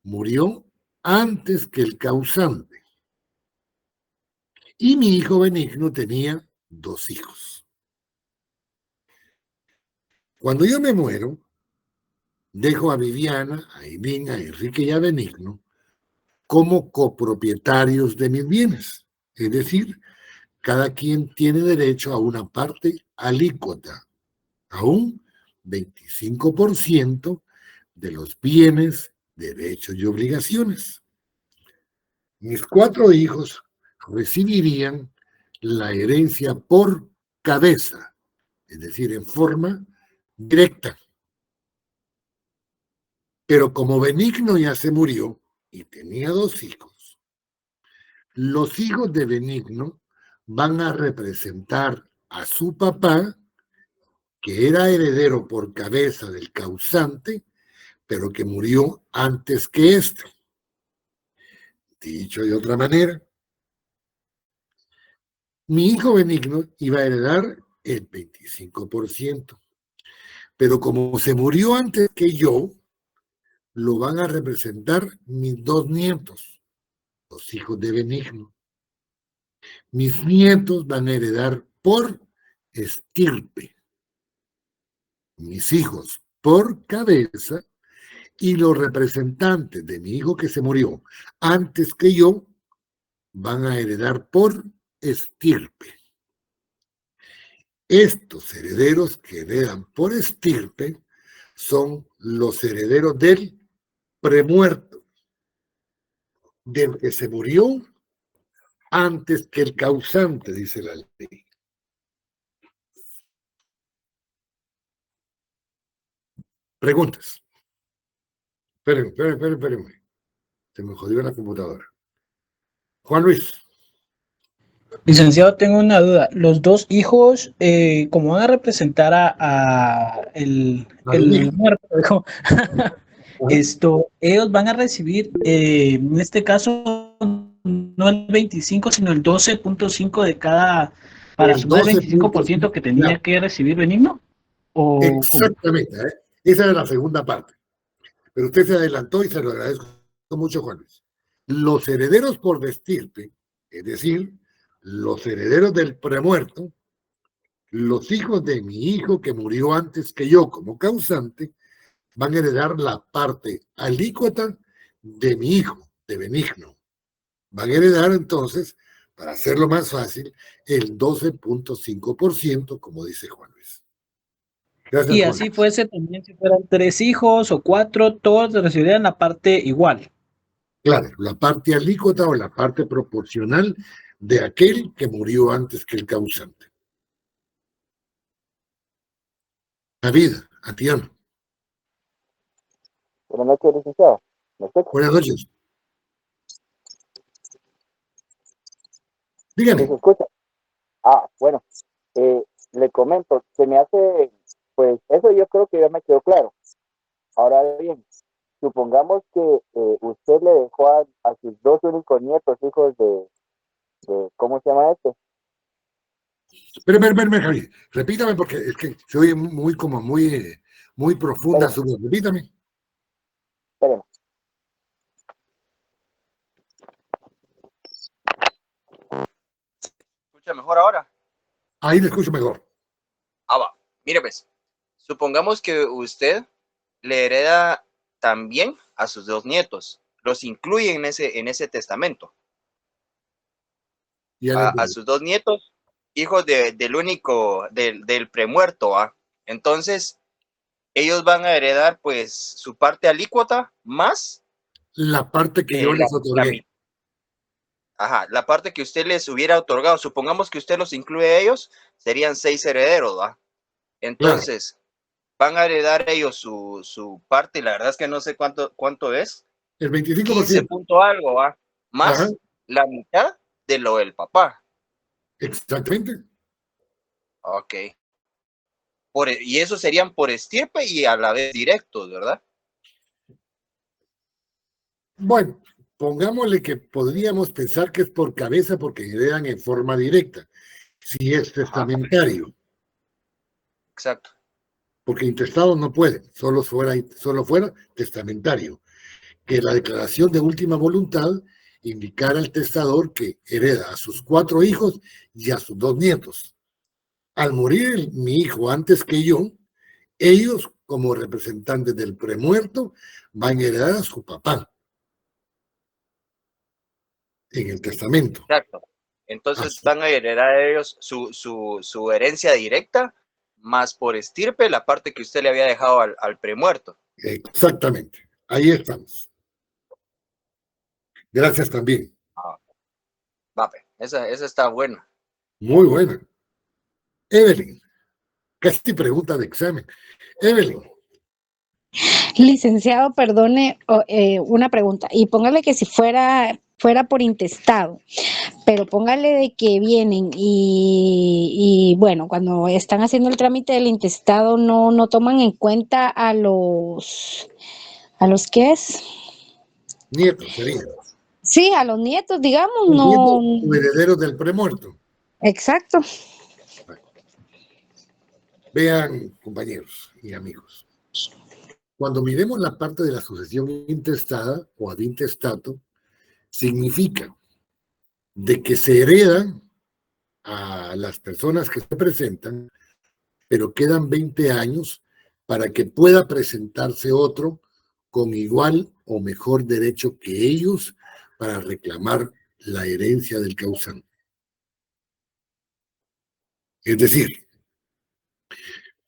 Murió antes que el causante. Y mi hijo Benigno tenía 2 hijos. Cuando yo me muero, dejo a Viviana, a Aileen, a Enrique y a Benigno como copropietarios de mis bienes. Es decir, cada quien tiene derecho a una parte alícuota, a un 25% de los bienes, derechos y obligaciones. Mis 4 hijos recibirían la herencia por cabeza, es decir, en forma directa. Pero como Benigno ya se murió y tenía 2 hijos, los hijos de Benigno van a representar a su papá, que era heredero por cabeza del causante, pero que murió antes que éste. Dicho de otra manera, Mi hijo Benigno iba a heredar el 25%, pero como se murió antes que yo, lo van a representar mis dos nietos, los hijos de Benigno. Mis nietos van a heredar por estirpe, mis hijos por cabeza, y los representantes de mi hijo que se murió antes que yo van a heredar por estirpe. Estos herederos que heredan por estirpe son los herederos del premuerto, del que se murió antes que el causante, dice la ley. Preguntas. Espérenme. Se me jodió la computadora. Juan Luis. Licenciado, tengo una duda. Los dos hijos, como van a representar a el muerto, ellos van a recibir, en este caso, no el 25, sino el 12.5 de cada, para sumar el 25% que tenía que recibir Benigno. Exactamente, esa era la segunda parte. Pero usted se adelantó y se lo agradezco mucho, Juan Luis. Los herederos por vestirte, es decir, los herederos del premuerto, los hijos de mi hijo que murió antes que yo como causante, van a heredar la parte alícuota de mi hijo, de Benigno. Van a heredar entonces, para hacerlo más fácil, el 12.5%, como dice Juan Luis. Gracias, y así fuese también si fueran 3 hijos o 4, todos recibirían la parte igual. Claro, la parte alícuota o la parte proporcional de aquel que murió antes que el causante. David, Atiano. Buenas noches, licenciado. Buenas noches. Dígame. ¿Se escucha? Bueno, le comento, se me hace, pues eso yo creo que ya me quedó claro. Ahora bien, supongamos que usted le dejó a sus dos únicos nietos, hijos de ¿cómo se llama este? Espérame, Javier. Repítame porque es que se oye muy profunda su voz. Repítame. Espérame. ¿Escucha mejor ahora? Ahí le escucho mejor. Va. Mire pues, supongamos que usted le hereda también a sus dos nietos. Los incluye en ese testamento. A sus dos nietos, hijos del premuerto. Entonces, ellos van a heredar pues su parte alícuota más la parte que yo les otorgué. La parte que usted les hubiera otorgado. Supongamos que usted los incluye a ellos, serían 6 herederos, ¿va? Entonces, van a heredar ellos su parte, la verdad es que no sé cuánto es. El 25%. 15 punto algo, ¿va? Más la mitad de lo del papá. Exactamente. Ok. Y eso serían por estirpe y a la vez directos, ¿verdad? Bueno, pongámosle que podríamos pensar que es por cabeza porque heredan en forma directa, si es testamentario. Exacto. Porque intestado no puede, solo fuera testamentario. Que la declaración de última voluntad indicara al testador que hereda a sus 4 hijos y a sus 2 nietos. Al morir mi hijo antes que yo, ellos, como representantes del premuerto, van a heredar a su papá en el testamento. Exacto. Entonces van a heredar a ellos su herencia directa, más por estirpe la parte que usted le había dejado al premuerto. Exactamente. Ahí estamos. Gracias también. Esa está buena. Muy buena. Evelyn, casi pregunta de examen. Evelyn. Licenciado, perdone una pregunta. Y póngale que si fuera por intestado, pero póngale de que vienen y bueno, cuando están haciendo el trámite del intestado no toman en cuenta a los ¿qué es? Nietos, sería. Sí, a los nietos, digamos, no. Nietos o herederos del premuerto. Exacto. Vean, compañeros y amigos, cuando miremos la parte de la sucesión intestada o ad intestato, significa de que se heredan a las personas que se presentan, pero quedan 20 años para que pueda presentarse otro con igual o mejor derecho que ellos para reclamar la herencia del causante. Es decir,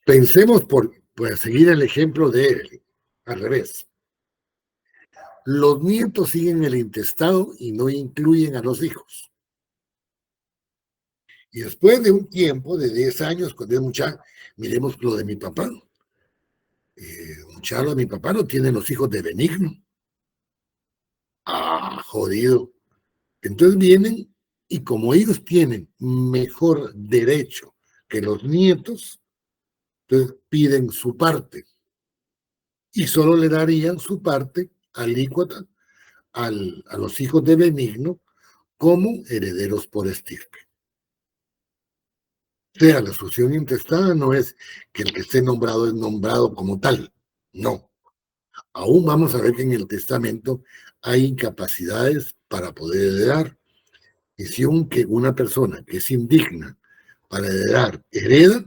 pensemos por seguir el ejemplo de él, al revés. Los nietos siguen el intestado y no incluyen a los hijos. Y después de un tiempo, de 10 años, cuando es mucha, miremos lo de mi papá. Muchacho de mi papá no tiene los hijos de Benigno. Ah, jodido. Entonces vienen y como ellos tienen mejor derecho que los nietos, entonces piden su parte. Y solo le darían su parte alícuota a los hijos de Benigno como herederos por estirpe. O sea, la sucesión intestada no es que el que esté nombrado es nombrado como tal. No. Aún vamos a ver que en el testamento hay incapacidades para poder heredar. Y si aunque una persona que es indigna para heredar hereda,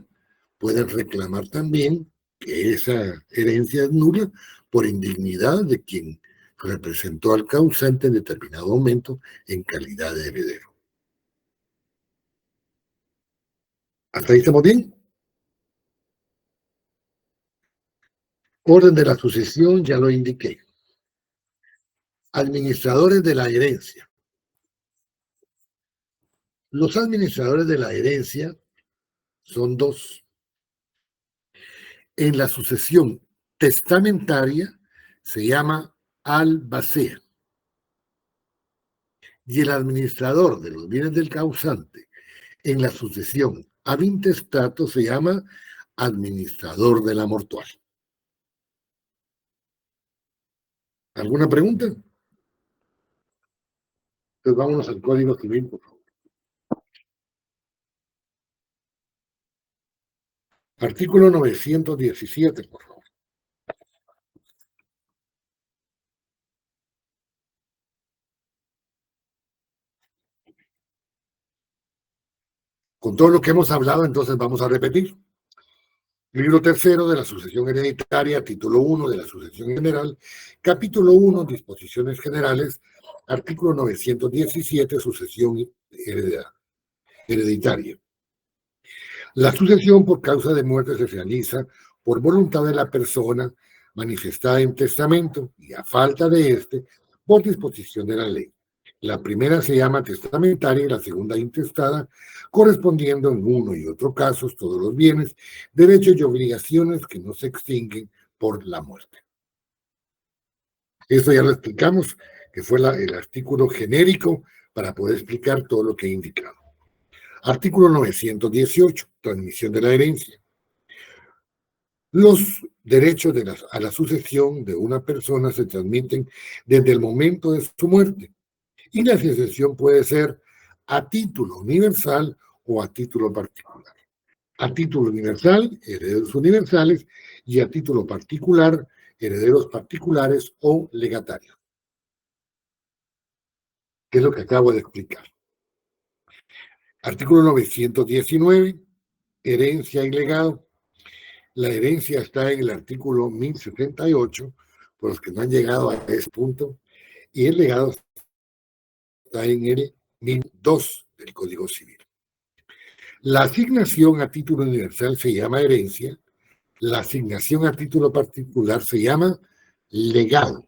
pueden reclamar también que esa herencia es nula por indignidad de quien representó al causante en determinado momento en calidad de heredero. ¿Hasta ahí estamos bien? Orden de la sucesión, ya lo indiqué. Administradores de la herencia. Los administradores de la herencia son dos. En la sucesión testamentaria se llama albacea. Y el administrador de los bienes del causante en la sucesión ad intestato se llama administrador de la mortual. ¿Alguna pregunta? Entonces vámonos al Código Civil, por favor. Artículo 917, por favor. Con todo lo que hemos hablado, entonces vamos a repetir. Libro tercero de la sucesión hereditaria, título 1 de la sucesión general, capítulo 1, disposiciones generales, artículo 917, sucesión hereditaria. La sucesión por causa de muerte se realiza por voluntad de la persona manifestada en testamento y a falta de éste por disposición de la ley. La primera se llama testamentaria y la segunda intestada, correspondiendo en uno y otro casos todos los bienes, derechos y obligaciones que no se extinguen por la muerte. Esto ya lo explicamos, que fue el artículo genérico para poder explicar todo lo que he indicado. Artículo 918, transmisión de la herencia. Los derechos a la sucesión de una persona se transmiten desde el momento de su muerte. Y la sucesión puede ser a título universal o a título particular. A título universal, herederos universales, y a título particular, herederos particulares o legatarios. ¿Qué es lo que acabo de explicar? Artículo 919, herencia y legado. La herencia está en el artículo 1078, por los que no han llegado a ese punto, y el legado está en el 1002 del Código Civil. La asignación a título universal se llama herencia, la asignación a título particular se llama legado.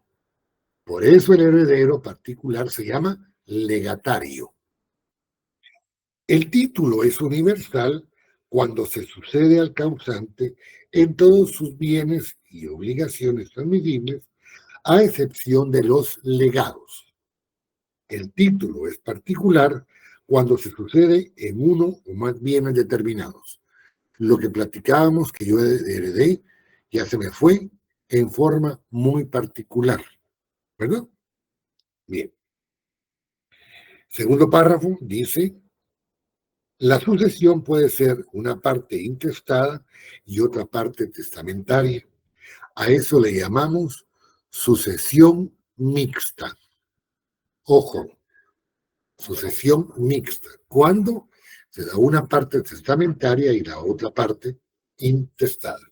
Por eso el heredero particular se llama legatario. El título es universal cuando se sucede al causante en todos sus bienes y obligaciones transmisibles, a excepción de los legados. El título es particular cuando se sucede en uno o más bienes determinados. Lo que platicábamos que yo heredé ya se me fue en forma muy particular, ¿verdad? Bien. Segundo párrafo dice La sucesión puede ser una parte intestada y otra parte testamentaria. A eso le llamamos sucesión mixta. Ojo, sucesión mixta. ¿Cuándo? Se da una parte testamentaria y la otra parte intestada.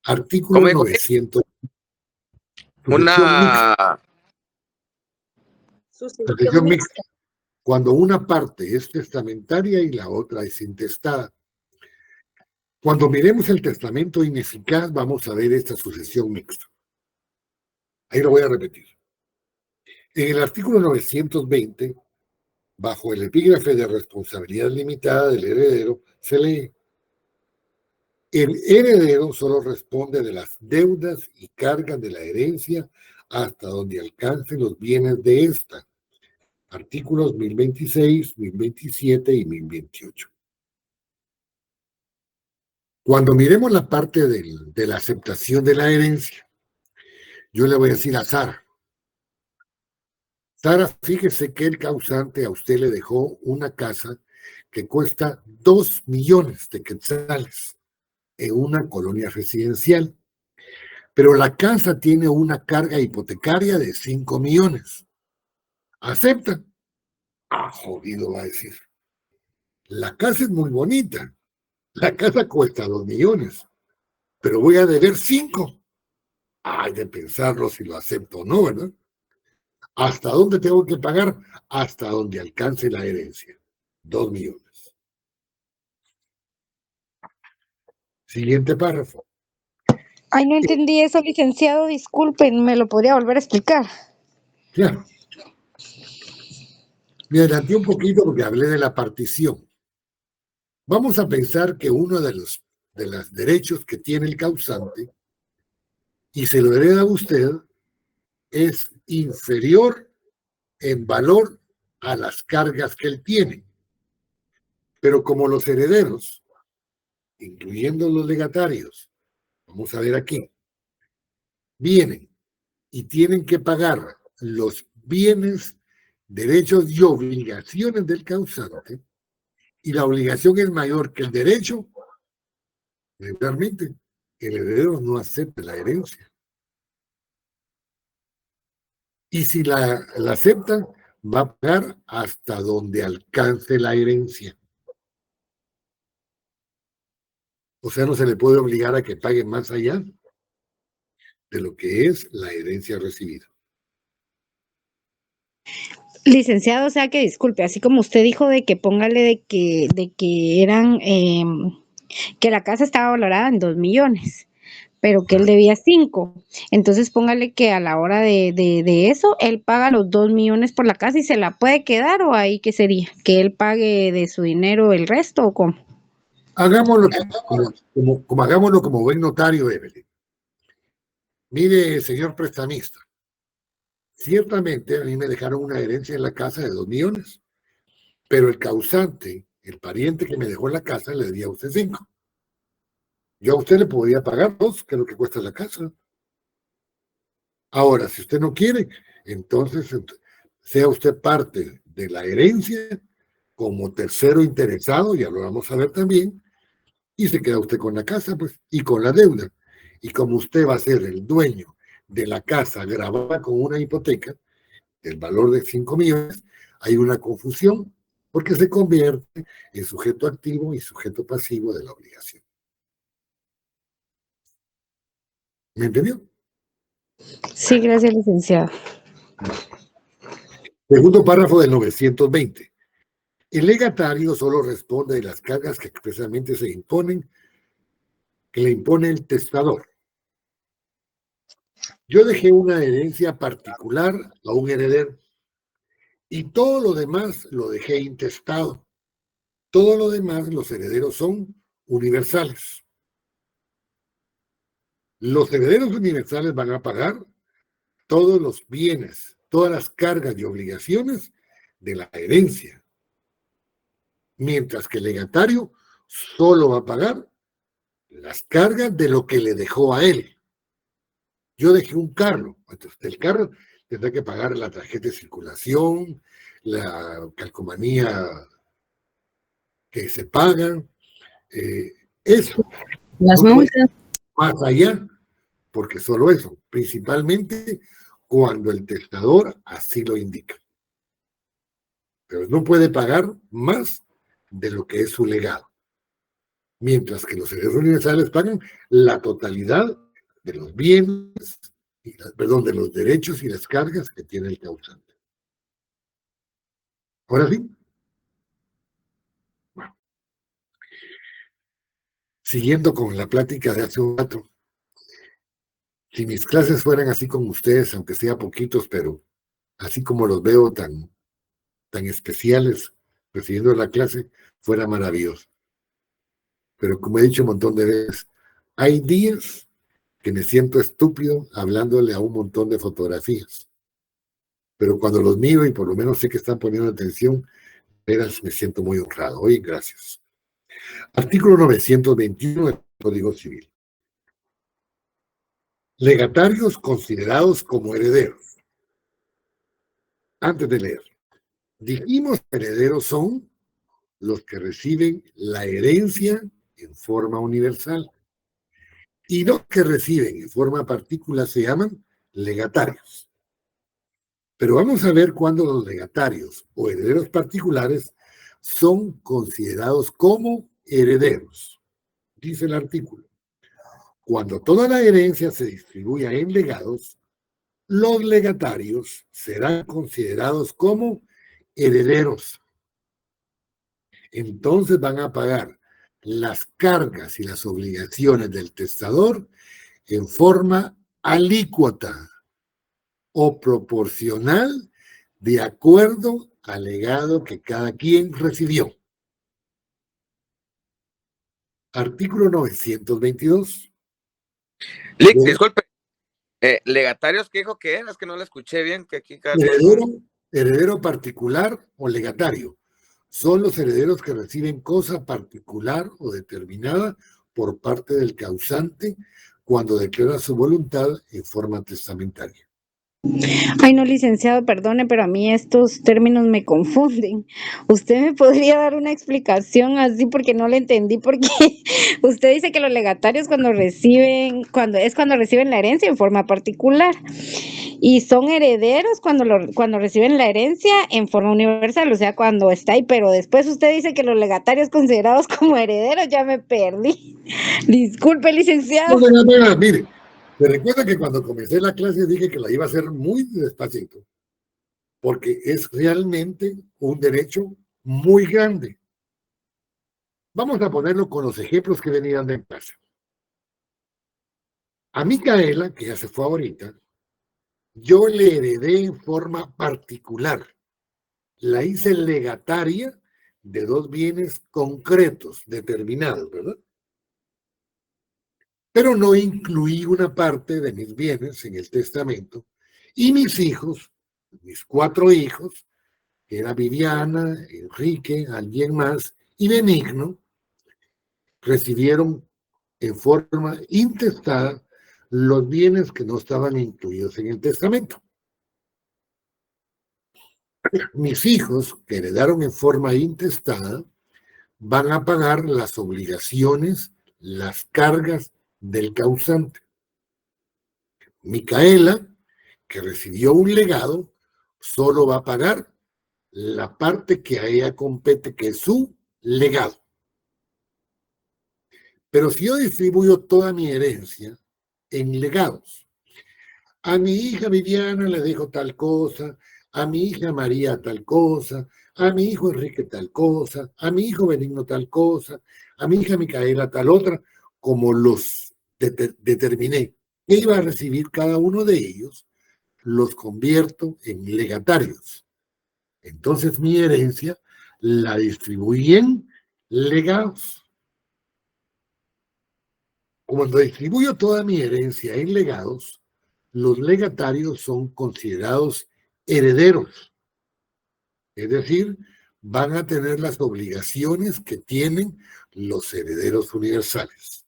Artículo 900. Sucesión mixta. Cuando una parte es testamentaria y la otra es intestada. Cuando miremos el testamento ineficaz, vamos a ver esta sucesión mixta. Ahí lo voy a repetir. En el artículo 920, bajo el epígrafe de responsabilidad limitada del heredero, se lee: el heredero solo responde de las deudas y cargas de la herencia hasta donde alcancen los bienes de esta. Artículos 1026, 1027 y 1028. Cuando miremos la parte de la aceptación de la herencia, yo le voy a decir a Sara: Sara, fíjese que el causante a usted le dejó una casa que cuesta 2 millones de quetzales en una colonia residencial, pero la casa tiene una carga hipotecaria de 5 millones. ¿Acepta? Ah, jodido, va a decir. La casa es muy bonita. La casa cuesta 2 millones, pero voy a deber 5. Hay de pensarlo si lo acepto o no, ¿verdad? ¿Hasta dónde tengo que pagar? Hasta donde alcance la herencia. 2 millones. Siguiente párrafo. Ay, no entendí eso, licenciado. Disculpen, ¿me lo podría volver a explicar? Claro. Me adelanté un poquito porque hablé de la partición. Vamos a pensar que uno de los derechos que tiene el causante y se lo hereda a usted es inferior en valor a las cargas que él tiene. Pero como los herederos, incluyendo los legatarios, vamos a ver aquí, vienen y tienen que pagar los bienes, derechos y obligaciones del causante, y la obligación es mayor que el derecho, regularmente el heredero no acepta la herencia. Y si la aceptan, va a pagar hasta donde alcance la herencia. O sea, no se le puede obligar a que pague más allá de lo que es la herencia recibida. Licenciado, o sea que disculpe, así como usted dijo de que póngale de que eran, que la casa estaba valorada en 2 millones, pero que él debía 5. Entonces póngale que a la hora de eso, él paga los 2 millones por la casa y se la puede quedar, o ahí qué sería, que él pague de su dinero el resto, o cómo. Hagámoslo hagámoslo como buen notario, Evelyn. Mire, señor prestamista, ciertamente a mí me dejaron una herencia en la casa de 2 millones, pero el causante, el pariente que me dejó en la casa, le debía a usted 5. Yo a usted le podía pagar 2, que es lo que cuesta la casa. Ahora, si usted no quiere, entonces sea usted parte de la herencia como tercero interesado, ya lo vamos a ver también, y se queda usted con la casa, pues, y con la deuda. Y como usted va a ser el dueño de la casa grabada con una hipoteca del valor de 5 millones, hay una confusión porque se convierte en sujeto activo y sujeto pasivo de la obligación. ¿Me entendió? Sí, gracias, licenciado. Segundo párrafo del 920. El legatario solo responde de las cargas que expresamente se imponen, que le impone el testador. Yo dejé una herencia particular a un heredero y todo lo demás lo dejé intestado. Todo lo demás, los herederos son universales. Los herederos universales van a pagar todos los bienes, todas las cargas y obligaciones de la herencia, mientras que el legatario solo va a pagar las cargas de lo que le dejó a él. Yo dejé un carro, entonces el carro tendrá que pagar la tarjeta de circulación, la calcomanía que se pagan, eso. Las No puede multas. ir más allá, porque solo eso, principalmente cuando el testador así lo indica. Pero no puede pagar más de lo que es su legado. Mientras que los herederos universales pagan la totalidad de los bienes, de los derechos y las cargas que tiene el causante. Ahora sí. Bueno. Siguiendo con la plática de hace un rato, si mis clases fueran así como ustedes, aunque sea poquitos, pero así como los veo tan especiales recibiendo la clase, fuera maravilloso. Pero como he dicho un montón de veces, hay días que me siento estúpido hablándole a un montón de fotografías. Pero cuando los miro y por lo menos sé que están poniendo atención, veras, me siento muy honrado. Oye, gracias. Artículo 921 del Código Civil. Legatarios considerados como herederos. Antes de leer, dijimos que herederos son los que reciben la herencia en forma universal. Y los que reciben en forma particular se llaman legatarios. Pero vamos a ver cuándo los legatarios o herederos particulares son considerados como herederos. Dice el artículo. Cuando toda la herencia se distribuya en legados, los legatarios serán considerados como herederos. Entonces van a pagar las cargas y las obligaciones del testador en forma alícuota o proporcional de acuerdo al legado que cada quien recibió. Artículo 922. Disculpe, legatarios, ¿qué dijo que era? Es que no le escuché bien. Que aquí Heredero particular o legatario. Son los herederos que reciben cosa particular o determinada por parte del causante cuando declara su voluntad en forma testamentaria. Ay, no, licenciado, perdone, pero a mí estos términos me confunden. ¿Usted me podría dar una explicación así porque no le entendí? Porque usted dice que los legatarios cuando reciben la herencia en forma particular y son herederos cuando reciben la herencia en forma universal, o sea, cuando está ahí, pero después usted dice que los legatarios considerados como herederos, ya me perdí. Disculpe, licenciado. No, mire. Me recuerda que cuando comencé la clase dije que la iba a hacer muy despacito, porque es realmente un derecho muy grande. Vamos a ponerlo con los ejemplos que venían de en clase. A Micaela, que ya se fue ahorita, yo le heredé en forma particular. La hice legataria de dos bienes concretos, determinados, ¿verdad? Pero no incluí una parte de mis bienes en el testamento y mis hijos, mis 4 hijos, que era Viviana, Enrique, alguien más, y Benigno, recibieron en forma intestada los bienes que no estaban incluidos en el testamento. Mis hijos, que heredaron en forma intestada, van a pagar las obligaciones, las cargas del causante. Micaela, que recibió un legado, solo va a pagar la parte que a ella compete, que es su legado. Pero si yo distribuyo toda mi herencia en legados, a mi hija Viviana le dejo tal cosa, a mi hija María tal cosa, a mi hijo Enrique tal cosa, a mi hijo Benigno tal cosa, a mi hija Micaela tal otra, como los determiné que iba a recibir cada uno de ellos, los convierto en legatarios. Entonces mi herencia la distribuí en legados. Cuando distribuyo toda mi herencia en legados, los legatarios son considerados herederos. Es decir, van a tener las obligaciones que tienen los herederos universales.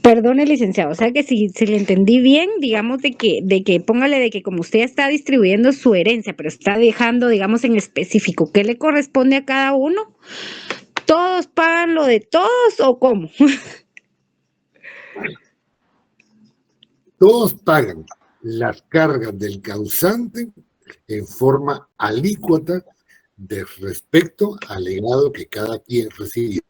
Perdone, licenciado, o sea que si le entendí bien, digamos de que póngale de que como usted ya está distribuyendo su herencia, pero está dejando, digamos, en específico, ¿qué le corresponde a cada uno? ¿Todos pagan lo de todos o cómo? Todos pagan las cargas del causante en forma alícuota de respecto al legado que cada quien recibió.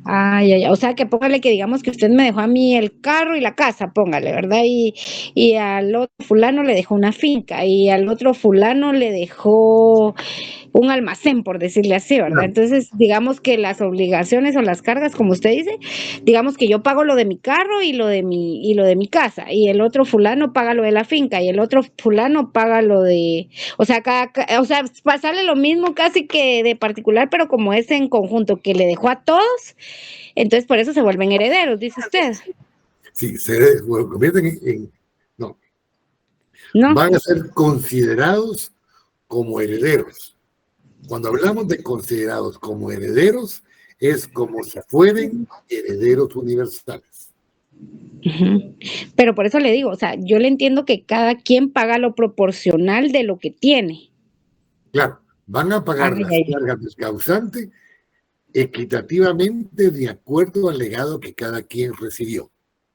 Ay, ay, o sea que póngale que digamos que usted me dejó a mí el carro y la casa, póngale, ¿verdad? Y al otro fulano le dejó una finca y al otro fulano le dejó un almacén, por decirle así, ¿verdad? Claro. Entonces, digamos que las obligaciones o las cargas, como usted dice, digamos que yo pago lo de mi carro y lo de mi casa, y el otro fulano paga lo de la finca, y el otro fulano paga lo de, o sea, o sea, pasarle lo mismo casi que de particular, pero como es en conjunto que le dejó a todos, entonces por eso se vuelven herederos, dice usted. Sí, se convierten no, ¿No? van a ser considerados como herederos. Cuando hablamos de considerados como herederos, es como si fueran herederos universales. Ujú. Pero por eso le digo, o sea, yo le entiendo que cada quien paga lo proporcional de lo que tiene. Claro, van a pagar Ay, las ay, cargas del causante equitativamente de acuerdo al legado que cada quien recibió.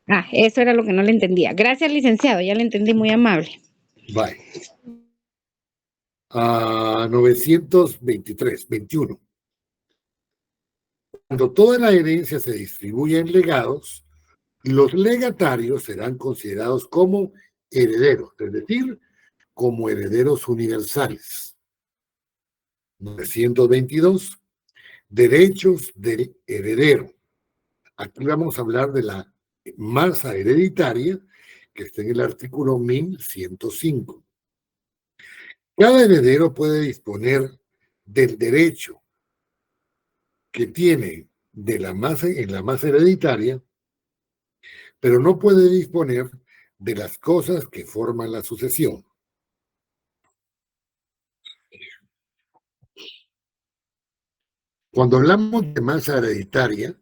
ah, eso era lo que no le entendía. Gracias, licenciado, ya le entendí, muy amable. Bye. 923, 21. Cuando toda la herencia se distribuye en legados, los legatarios serán considerados como herederos, es decir, como herederos universales. 922. Derechos del heredero. Aquí vamos a hablar de la masa hereditaria que está en el artículo 1105. Cada heredero puede disponer del derecho que tiene de la masa, en la masa hereditaria, pero no puede disponer de las cosas que forman la sucesión. Cuando hablamos de masa hereditaria,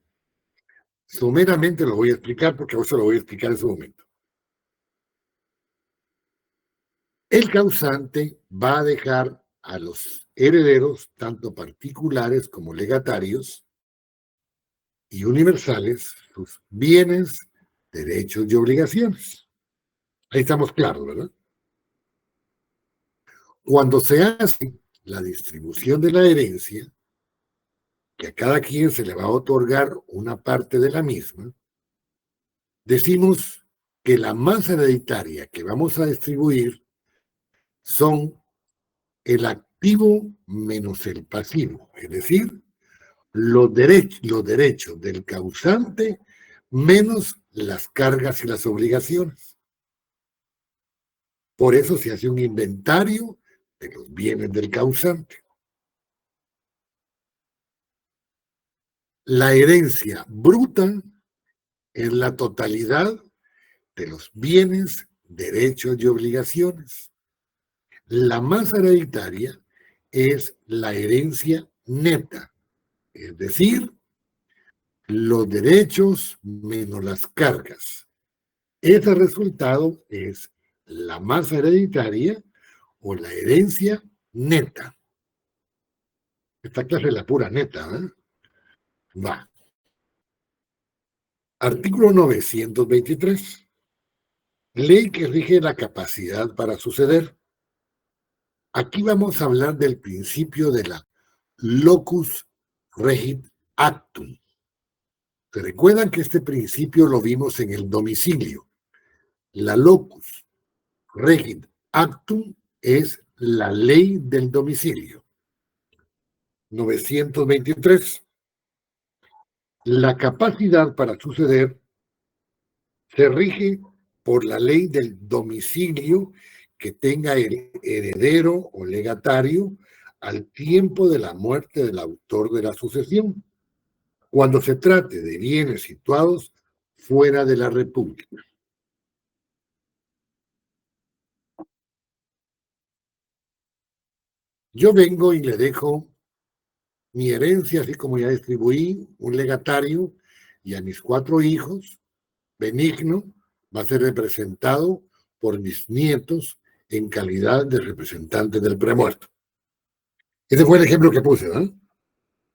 someramente lo voy a explicar porque eso lo voy a explicar en su momento. El causante va a dejar a los herederos, tanto particulares como legatarios y universales, sus bienes, derechos y obligaciones. Ahí estamos claros, ¿verdad? Cuando se hace la distribución de la herencia, que a cada quien se le va a otorgar una parte de la misma, decimos que la masa hereditaria que vamos a distribuir son el activo menos el pasivo, es decir, los derechos del causante menos las cargas y las obligaciones. Por eso se hace un inventario de los bienes del causante. La herencia bruta es la totalidad de los bienes, derechos y obligaciones. La masa hereditaria es la herencia neta, es decir, los derechos menos las cargas. Ese resultado es la masa hereditaria o la herencia neta. Esta clase es la pura neta, ¿eh? Va. Artículo 923. Ley que rige la capacidad para suceder. Aquí vamos a hablar del principio de la locus regit actum. ¿Se recuerdan que este principio lo vimos en el domicilio? La locus regit actum es la ley del domicilio. 923. La capacidad para suceder se rige por la ley del domicilio que tenga el heredero o legatario al tiempo de la muerte del autor de la sucesión, cuando se trate de bienes situados fuera de la República. Yo vengo y le dejo mi herencia, así como ya distribuí, un legatario y a mis 4 hijos, benigno va a ser representado por mis nietos en calidad de representante del premuerto. Ese fue el ejemplo que puse, ¿no?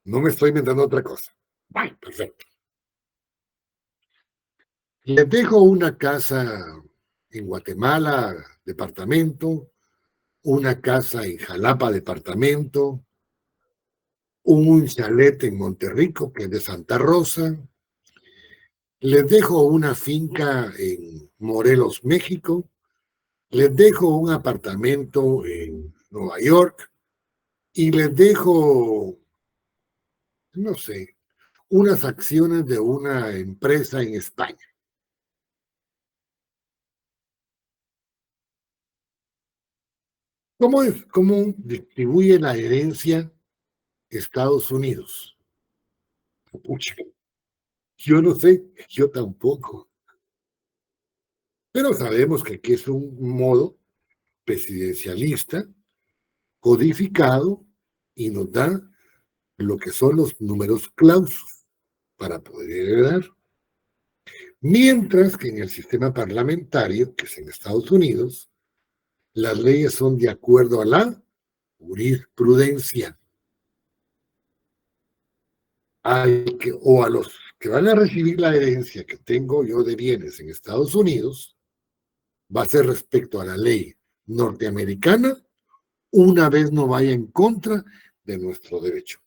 No me estoy inventando otra cosa. Vale, perfecto. Les dejo una casa en Guatemala, departamento, una casa en Jalapa, departamento, un chalet en Monterrico, que es de Santa Rosa. Les dejo una finca en Morelos, México. Les dejo un apartamento en Nueva York. Y les dejo, no sé, unas acciones de una empresa en España. ¿Cómo distribuye la herencia Estados Unidos? Pucha, yo no sé, yo tampoco. Pero sabemos que aquí es un modo presidencialista, codificado, y nos da lo que son los números clausus para poder heredar. Mientras que en el sistema parlamentario, que es en Estados Unidos, las leyes son de acuerdo a la jurisprudencia. O a los que van a recibir la herencia que tengo yo de bienes en Estados Unidos, va a ser respecto a la ley norteamericana, una vez no vaya en contra de nuestro derecho.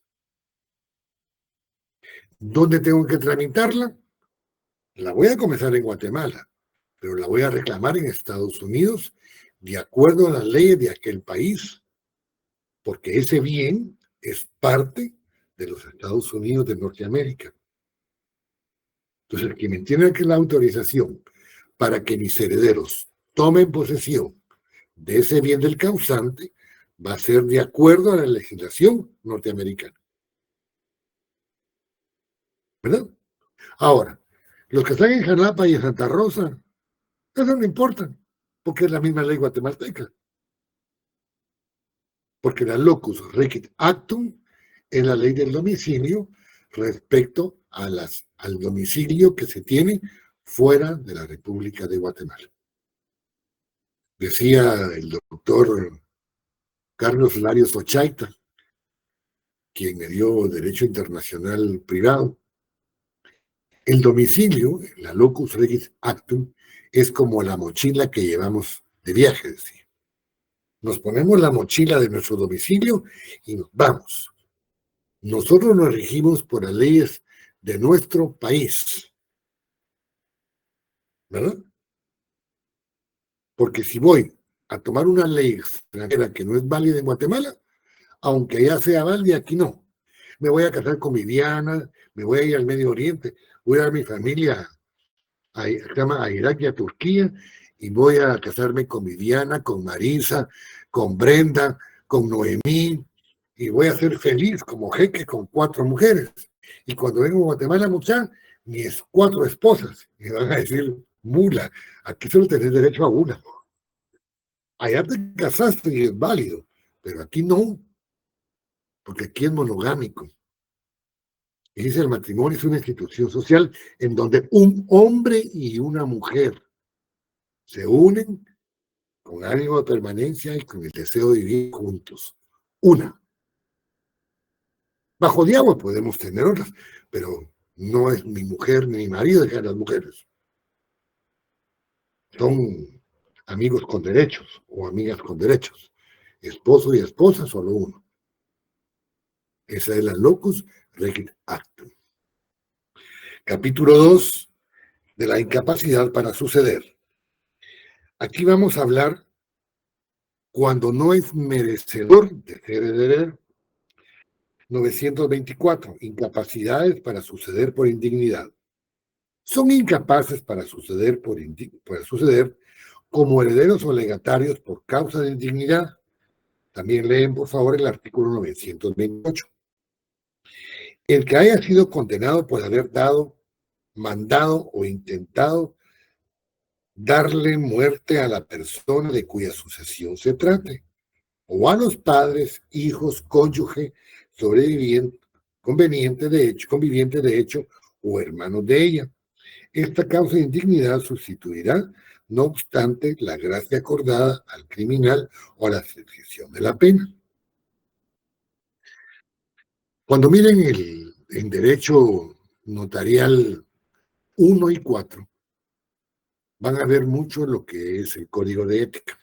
¿Dónde tengo que tramitarla? La voy a comenzar en Guatemala, pero la voy a reclamar en Estados Unidos de acuerdo a las leyes de aquel país, porque ese bien es parte de los Estados Unidos de Norteamérica. Entonces, quien tiene que la autorización para que mis herederos tomen posesión de ese bien del causante va a ser de acuerdo a la legislación norteamericana. ¿Verdad? Ahora, los que están en Jalapa y en Santa Rosa, eso no importa, porque es la misma ley guatemalteca. Porque la locus recit actum es la ley del domicilio respecto a al domicilio que se tiene fuera de la República de Guatemala. Decía el doctor Carlos Larios Ochaita, quien me dio Derecho Internacional Privado, el domicilio, la locus regis actum, es como la mochila que llevamos de viaje, decía. Nos ponemos la mochila de nuestro domicilio y nos vamos. Nosotros nos regimos por las leyes de nuestro país, ¿verdad? Porque si voy a tomar una ley extranjera que no es válida en Guatemala, aunque allá sea válida, aquí no. Me voy a casar con mi Diana, me voy a ir al Medio Oriente, voy a ir a mi familia a Irak y a Turquía, y voy a casarme con mi Diana, con Marisa, con Brenda, con Noemí, y voy a ser feliz como jeque con 4 mujeres. Y cuando vengo a Guatemala, mis 4 esposas, me van a decir, mula, aquí solo tenés derecho a una. Allá te casaste y es válido, pero aquí no, porque aquí es monogámico. Y dice, el matrimonio es una institución social en donde un hombre y una mujer se unen con ánimo de permanencia y con el deseo de vivir juntos. Una. Bajo de agua podemos tener otras, pero no es mi mujer ni mi marido de las mujeres. Son amigos con derechos o amigas con derechos. Esposo y esposa, solo uno. Esa es la locus regit actum. Capítulo 2 de la incapacidad para suceder. Aquí vamos a hablar cuando no es merecedor de ser heredero. 924. Incapacidades para suceder por indignidad. Son incapaces para suceder como herederos o legatarios por causa de indignidad. También leen, por favor, el artículo 928. El que haya sido condenado por haber mandado o intentado darle muerte a la persona de cuya sucesión se trate, o a los padres, hijos, cónyuge, sobreviviente, conviviente de hecho, o hermanos de ella, Esta causa de indignidad sustituirá, no obstante, la gracia acordada al criminal o a la ejecución de la pena. Cuando miren en derecho notarial 1 y 4, van a ver mucho lo que es el código de ética.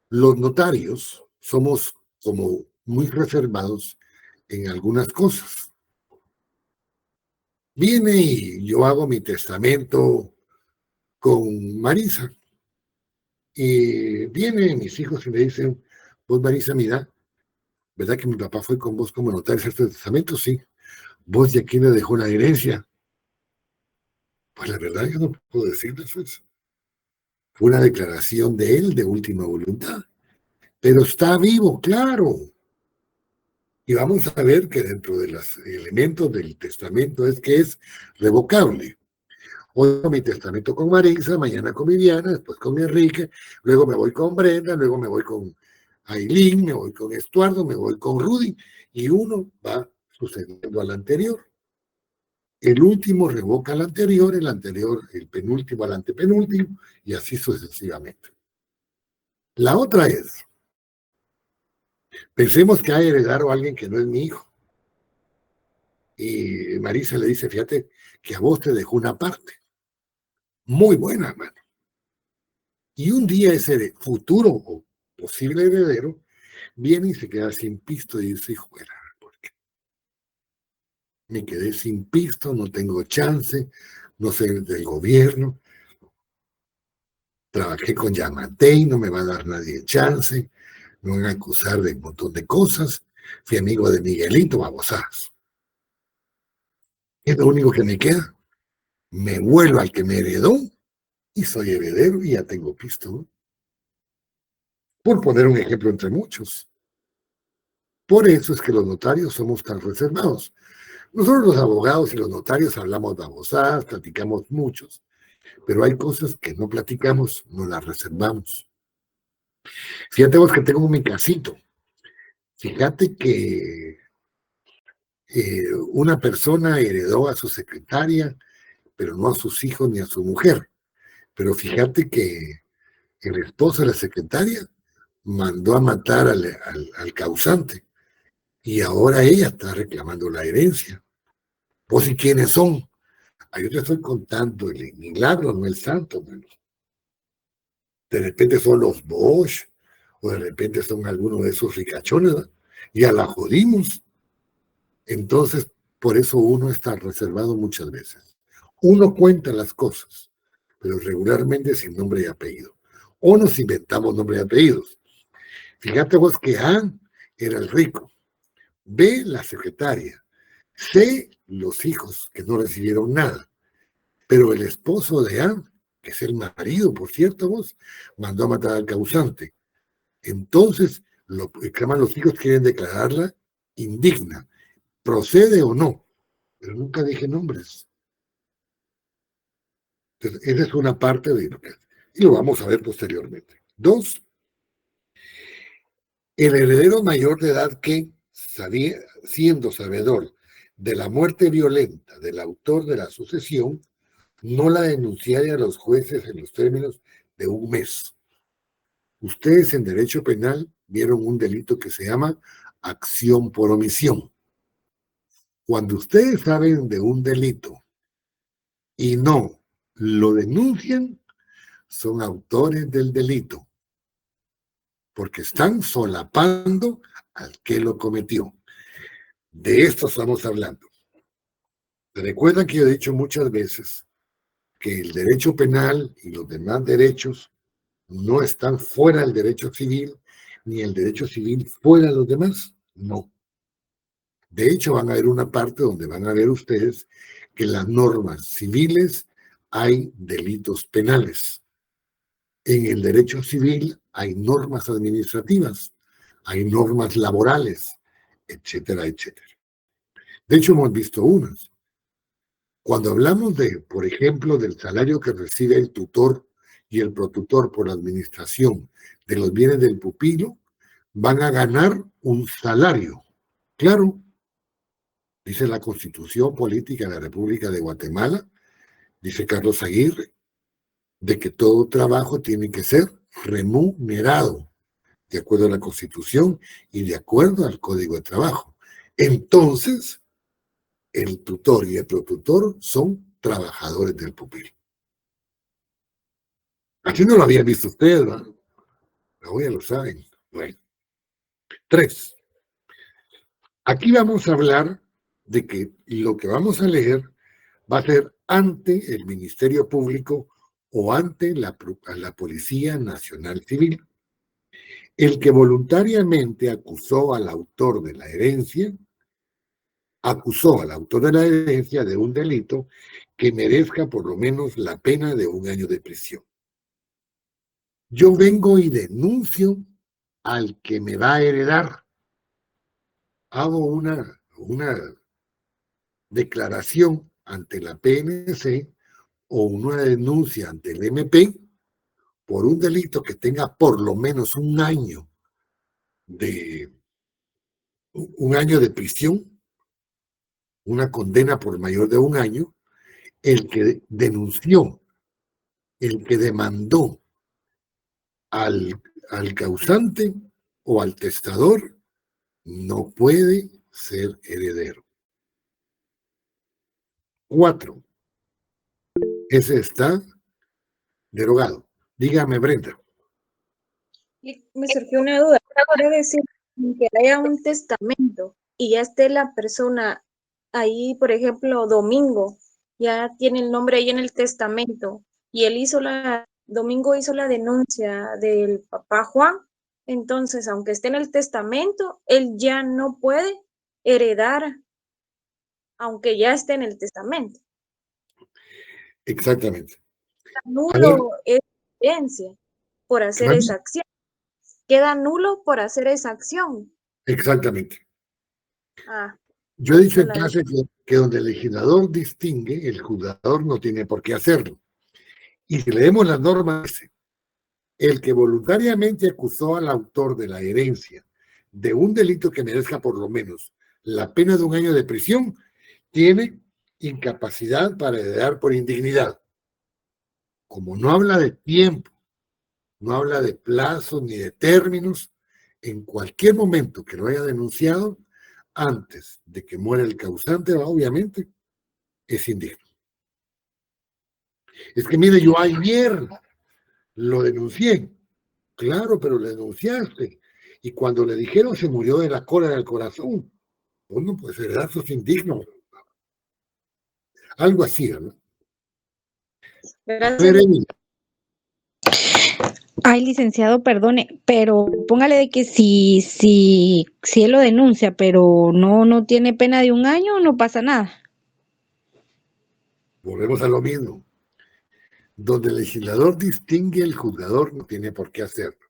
Los notarios somos como muy reservados en algunas cosas. Viene y yo hago mi testamento con Marisa. Y vienen mis hijos y me dicen, vos Marisa, mira, ¿verdad que mi papá fue con vos como notario a hacer tu testamento? Sí. ¿Vos de quién le dejó la herencia? Pues la verdad yo no puedo decirles eso. Fue una declaración de él de última voluntad. Pero está vivo, claro. Y vamos a ver que dentro de los elementos del testamento es que es revocable. Hoy mi testamento con Marisa, mañana con Viviana, después con Enrique, luego me voy con Brenda, luego me voy con Aileen, me voy con Estuardo, me voy con Rudy, y uno va sucediendo al anterior. El último revoca al anterior, el penúltimo al antepenúltimo, y así sucesivamente. La otra es, pensemos que hay heredado a alguien que no es mi hijo. Y Marisa le dice, fíjate que a vos te dejó una parte. Muy buena, hermano. Y un día ese futuro o posible heredero viene y se queda sin pisto y dice, hijo, ¿por qué? Me quedé sin pisto, no tengo chance, no sé del gobierno. Trabajé con Yamatei, no me va a dar nadie chance, me van a acusar de un montón de cosas. Fui amigo de Miguelito, babosadas. Es lo único que me queda. Me vuelvo al que me heredó y soy heredero y ya tengo pisto. Por poner un ejemplo entre muchos. Por eso es que los notarios somos tan reservados. Nosotros los abogados y los notarios hablamos babosadas, platicamos muchos, pero hay cosas que no platicamos, no las reservamos. Fíjate vos que tengo mi casito. Fíjate que una persona heredó a su secretaria, pero no a sus hijos ni a su mujer. Pero fíjate que el esposo de la secretaria mandó a matar al causante y ahora ella está reclamando la herencia. ¿Vos y quiénes son? Yo te estoy contando el milagro, no el santo, hermano. De repente son los Bosch, o de repente son algunos de esos ricachones, ¿no? Ya la jodimos. Entonces, por eso uno está reservado muchas veces. Uno cuenta las cosas, pero regularmente sin nombre y apellido. O nos inventamos nombre y apellidos. Fíjate vos que A era el rico, B la secretaria, C los hijos que no recibieron nada, pero el esposo de A, que es el marido, por cierto, vos, mandó a matar al causante. Entonces, lo reclaman los hijos, quieren declararla indigna. ¿Procede o no? Pero nunca dije nombres. Entonces, esa es una parte de lo que... Y lo vamos a ver posteriormente. 2. El heredero mayor de edad que, siendo sabedor de la muerte violenta del autor de la sucesión, no la denunciaría a los jueces en los términos de un mes. Ustedes en derecho penal vieron un delito que se llama acción por omisión. Cuando ustedes saben de un delito y no lo denuncian, son autores del delito, porque están solapando al que lo cometió. De esto estamos hablando. Recuerdan que yo he dicho muchas veces que el derecho penal y los demás derechos no están fuera del derecho civil, ni el derecho civil fuera de los demás. No. De hecho, van a ver una parte donde van a ver ustedes que en las normas civiles hay delitos penales. En el derecho civil hay normas administrativas, hay normas laborales, etcétera, etcétera. De hecho, hemos visto unas. Cuando hablamos de, por ejemplo, del salario que recibe el tutor y el protutor por la administración de los bienes del pupilo, van a ganar un salario. Claro, Dice la Constitución Política de la República de Guatemala, dice Carlos Aguirre, de que todo trabajo tiene que ser remunerado, de acuerdo a la Constitución y de acuerdo al Código de Trabajo. Entonces, el tutor y el protutor son trabajadores del pupilo. Así no lo habían visto ustedes, ¿no? Ahora ya lo saben. Bueno. 3. Aquí vamos a hablar de que lo que vamos a leer va a ser ante el Ministerio Público o ante la Policía Nacional Civil. El que voluntariamente acusó al autor de la herencia de un delito que merezca por lo menos la pena de 1 año de prisión. Yo vengo y denuncio al que me va a heredar. Hago una declaración ante la PNC o una denuncia ante el MP por un delito que tenga por lo menos 1 año de prisión, una condena por mayor de 1 año, el que denunció, el que demandó al causante o al testador, no puede ser heredero. 4. Ese está derogado. Dígame, Brenda. Me surgió una duda. Quiere decir que haya un testamento y ya esté la persona ahí, por ejemplo, Domingo, ya tiene el nombre ahí en el testamento y él Domingo hizo la denuncia del papá Juan, entonces, aunque esté en el testamento, él ya no puede heredar, aunque ya esté en el testamento. Exactamente. Nulo es herencia por hacer esa acción. Queda nulo por hacer esa acción. Exactamente. Yo he dicho en clase que donde el legislador distingue, el juzgador no tiene por qué hacerlo. Y si leemos las normas, dice, el que voluntariamente acusó al autor de la herencia de un delito que merezca por lo menos la pena de 1 año de prisión, tiene incapacidad para heredar por indignidad. Como no habla de tiempo, no habla de plazos ni de términos, en cualquier momento que lo haya denunciado, antes de que muera el causante, obviamente, es indigno. Es que mire, yo ayer lo denuncié. Claro, pero lo denunciaste. Y cuando le dijeron se murió de la cólera del corazón. Bueno, pues heredar sos indigno. Algo así, ¿no? Gracias. Ay, licenciado, perdone, pero póngale de que si él lo denuncia, pero no tiene pena de 1 año, no pasa nada. Volvemos a lo mismo. Donde el legislador distingue, el juzgador no tiene por qué hacerlo.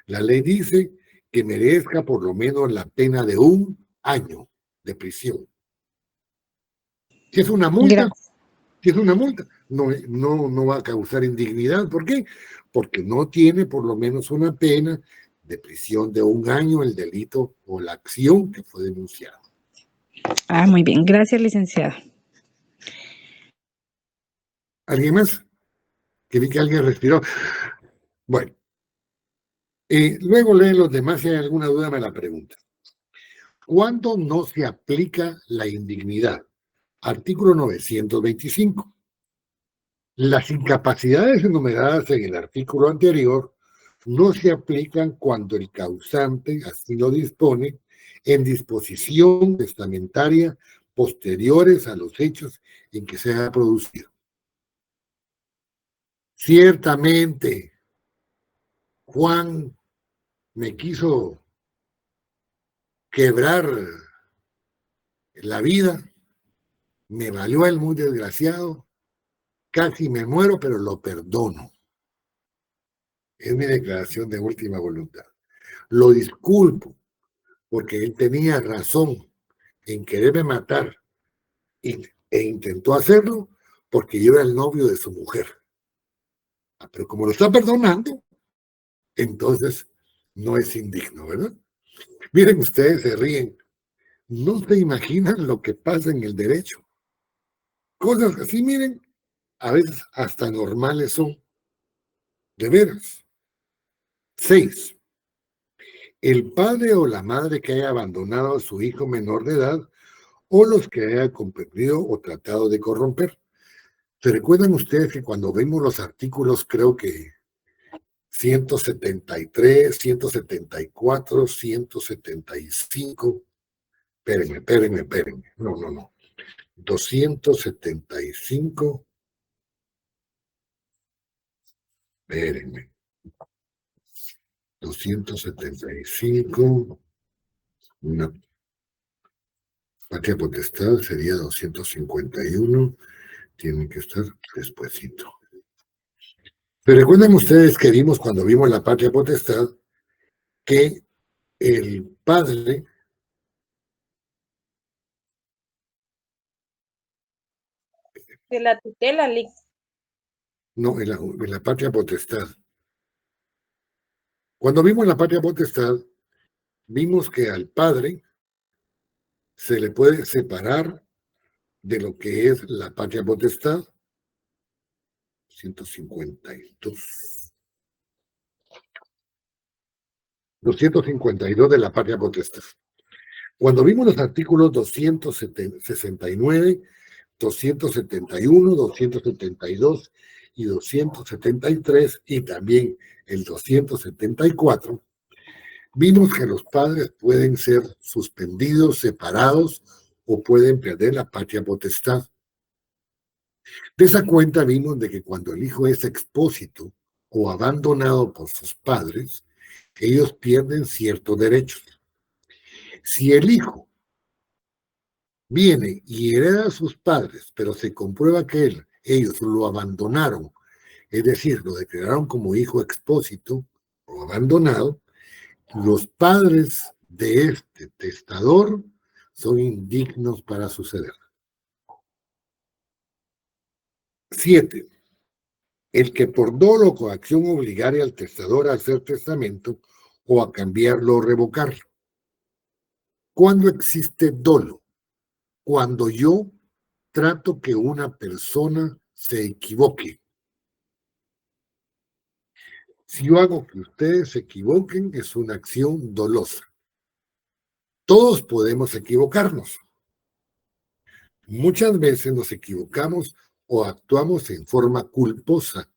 La ley dice que merezca por lo menos la pena de 1 año de prisión. Si es una multa, no va a causar indignidad. ¿Por qué? Porque no tiene por lo menos una pena de prisión de 1 año el delito o la acción que fue denunciada. Muy bien. Gracias, licenciado. ¿Alguien más? Que vi que alguien respiró. Bueno. Luego leen los demás, si hay alguna duda me la preguntan. ¿Cuándo no se aplica la indignidad? Artículo 925. Las incapacidades enumeradas en el artículo anterior no se aplican cuando el causante así lo dispone en disposición testamentaria posteriores a los hechos en que se ha producido. Ciertamente, Juan me quiso quebrar la vida, me valió el muy desgraciado, casi me muero, pero lo perdono. Es mi declaración de última voluntad. Lo disculpo, porque él tenía razón en quererme matar e intentó hacerlo porque yo era el novio de su mujer. Pero como lo está perdonando, entonces no es indigno, ¿verdad? Miren, ustedes se ríen. No se imaginan lo que pasa en el derecho. Cosas así, miren, a veces hasta normales son. De veras. 6. El padre o la madre que haya abandonado a su hijo menor de edad o los que haya comprendido o tratado de corromper. ¿Se recuerdan ustedes que cuando vemos los artículos, creo que 173, 174, 175, espérenme, no, 275, espérenme, 275, una patria potestad sería 251, tiene que estar despuesito. Pero recuerden ustedes que vimos cuando vimos la patria potestad que el padre De la tutela, no, en la patria potestad. Cuando vimos la patria potestad, vimos que al padre se le puede separar de lo que es la patria potestad. 152. 252 de la patria potestad. Cuando vimos los artículos 269, 271, 272 y 273 y también el 274, vimos que los padres pueden ser suspendidos, separados o pueden perder la patria potestad. De esa cuenta vimos de que cuando el hijo es expósito o abandonado por sus padres, ellos pierden ciertos derechos. Si el hijo viene y hereda a sus padres, pero se comprueba que ellos lo abandonaron, es decir, lo declararon como hijo expósito o abandonado, los padres de este testador son indignos para suceder. 7. El que por dolo o coacción obligare al testador a hacer testamento o a cambiarlo o revocarlo. ¿Cuándo existe dolo? Cuando yo trato que una persona se equivoque. Si yo hago que ustedes se equivoquen, es una acción dolosa. Todos podemos equivocarnos. Muchas veces nos equivocamos o actuamos en forma culposa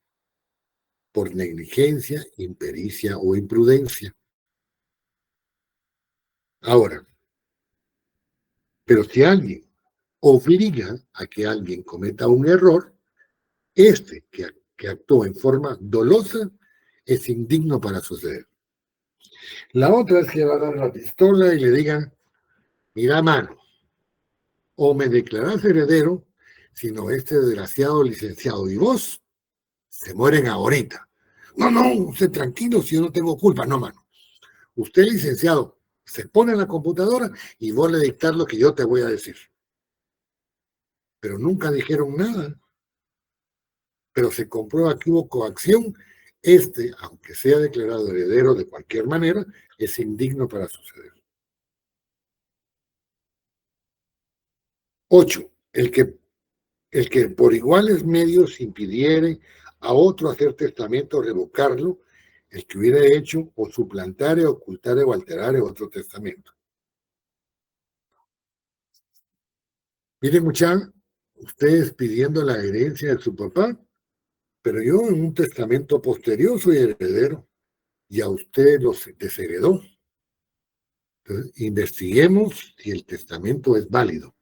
por negligencia, impericia o imprudencia. Ahora, pero si alguien obliga a que alguien cometa un error, que actuó en forma dolosa es indigno para suceder. La otra es que va a dar la pistola y le diga, mira mano, o me declarás heredero, sino este desgraciado licenciado y vos se mueren ahorita. No, usted tranquilo, si yo no tengo culpa. No, mano. Usted, licenciado, se pone en la computadora y vos le dictás lo que yo te voy a decir. Pero nunca dijeron nada. Pero se comprueba que hubo coacción. Aunque sea declarado heredero de cualquier manera, es indigno para suceder. 8. El que por iguales medios impidiere a otro hacer testamento o revocarlo, el que hubiera hecho o suplantare, ocultare o alterare otro testamento. Miren, muchachos, ustedes pidiendo la herencia de su papá, pero yo en un testamento posterior soy heredero y a usted los desheredó. Entonces, investiguemos si el testamento es válido.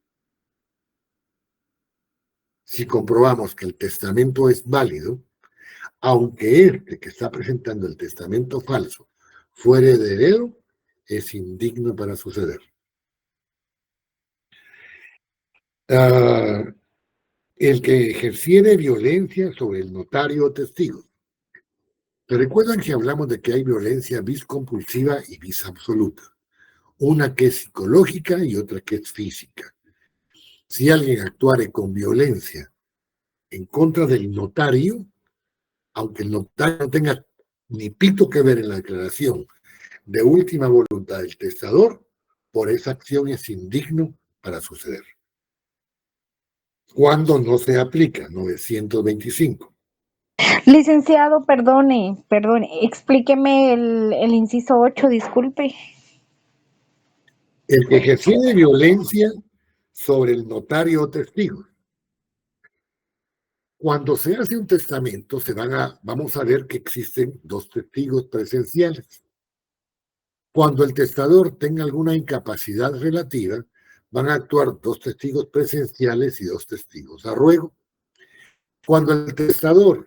Si comprobamos que el testamento es válido, aunque que está presentando el testamento falso fuera heredero, es indigno para suceder. El que ejerciere violencia sobre el notario o testigo. ¿Se recuerdan que hablamos de que hay violencia vis compulsiva y vis absoluta? Una que es psicológica y otra que es física. Si alguien actuare con violencia en contra del notario, aunque el notario no tenga ni pito que ver en la declaración de última voluntad del testador, por esa acción es indigno para suceder. ¿Cuándo no se aplica? 925. Licenciado, perdone, explíqueme el inciso 8, disculpe. El que ejerciere violencia sobre el notario o testigo. Cuando se hace un testamento, vamos a ver que existen dos testigos presenciales. Cuando el testador tenga alguna incapacidad relativa, van a actuar dos testigos presenciales y dos testigos a ruego. Cuando el testador,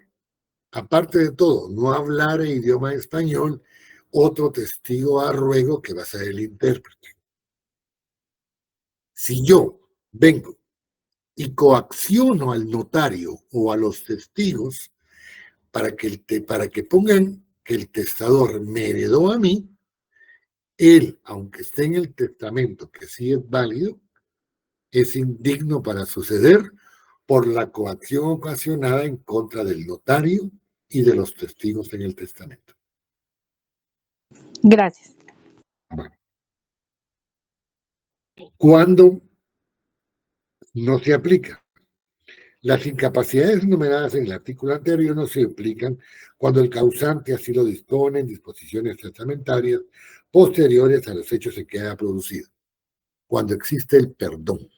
aparte de todo, no hablara idioma español, otro testigo a ruego que va a ser el intérprete. Si yo vengo y coacciono al notario o a los testigos para que pongan que el testador me heredó a mí, él, aunque esté en el testamento, que sí es válido, es indigno para suceder por la coacción ocasionada en contra del notario y de los testigos en el testamento. Gracias. Bueno. ¿Cuándo no se aplica? Las incapacidades enumeradas en el artículo anterior no se aplican cuando el causante así lo dispone en disposiciones testamentarias posteriores a los hechos en que haya producido. Cuando existe el perdón.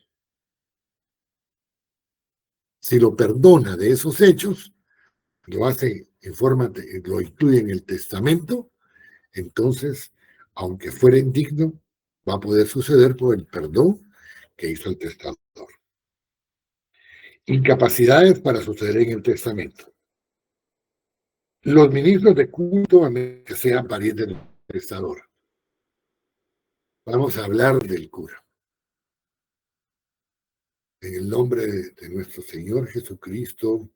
Si lo perdona de esos hechos, lo hace en forma, lo incluye en el testamento, entonces, aunque fuera indigno, va a poder suceder por el perdón que hizo el testador. Incapacidades para suceder en el testamento. Los ministros de culto, a menos que sean parientes del testador. Vamos a hablar del cura. En el nombre de nuestro Señor Jesucristo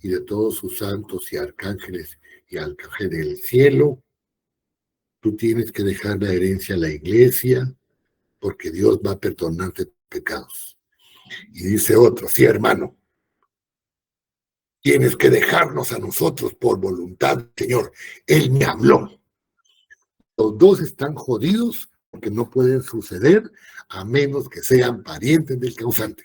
y de todos sus santos y arcángeles del cielo, tú tienes que dejar la herencia a la iglesia porque Dios va a perdonarte pecados. Y dice otro, sí, hermano, tienes que dejarnos a nosotros por voluntad, Señor. Él me habló. Los dos están jodidos porque no pueden suceder a menos que sean parientes del causante.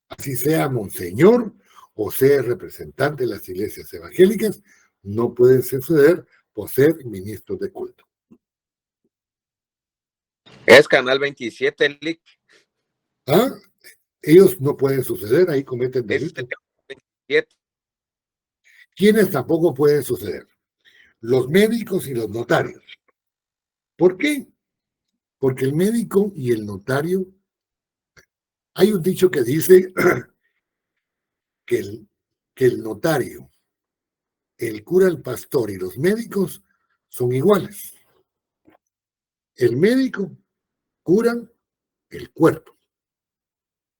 Así sea monseñor o sea representante de las iglesias evangélicas, no pueden suceder por ser ministros de culto. Es Canal 27, Lick. ¿Ah? Ellos no pueden suceder, ahí cometen delitos. ¿Quiénes tampoco pueden suceder? Los médicos y los notarios. ¿Por qué? Porque el médico y el notario, hay un dicho que dice que el notario, el cura, el pastor y los médicos son iguales. El médico cura el cuerpo,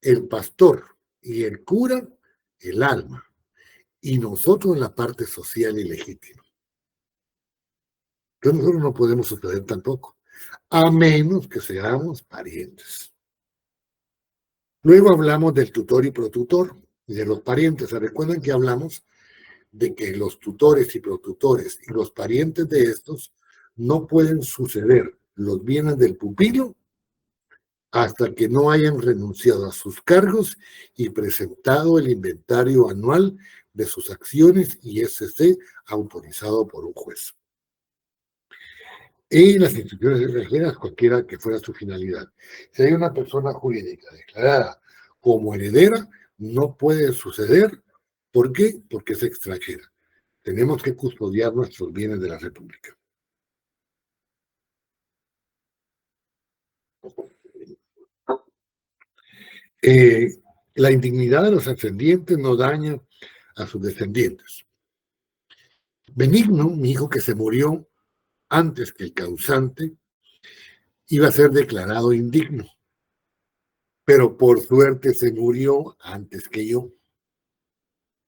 el pastor y el cura el alma, y nosotros la parte social y legítima. Entonces nosotros no podemos suceder tampoco, a menos que seamos parientes. Luego hablamos del tutor y protutor y de los parientes. ¿Se recuerdan que hablamos de que los tutores y protutores y los parientes de estos no pueden suceder los bienes del pupilo hasta que no hayan renunciado a sus cargos y presentado el inventario anual de sus acciones y ese esté autorizado por un juez? En las instituciones extranjeras, cualquiera que fuera su finalidad. Si hay una persona jurídica declarada como heredera, no puede suceder. ¿Por qué? Porque es extranjera. Tenemos que custodiar nuestros bienes de la República. La indignidad de los ascendientes no daña a sus descendientes. Benigno, mi hijo que se murió antes que el causante, iba a ser declarado indigno, pero por suerte se murió antes que yo.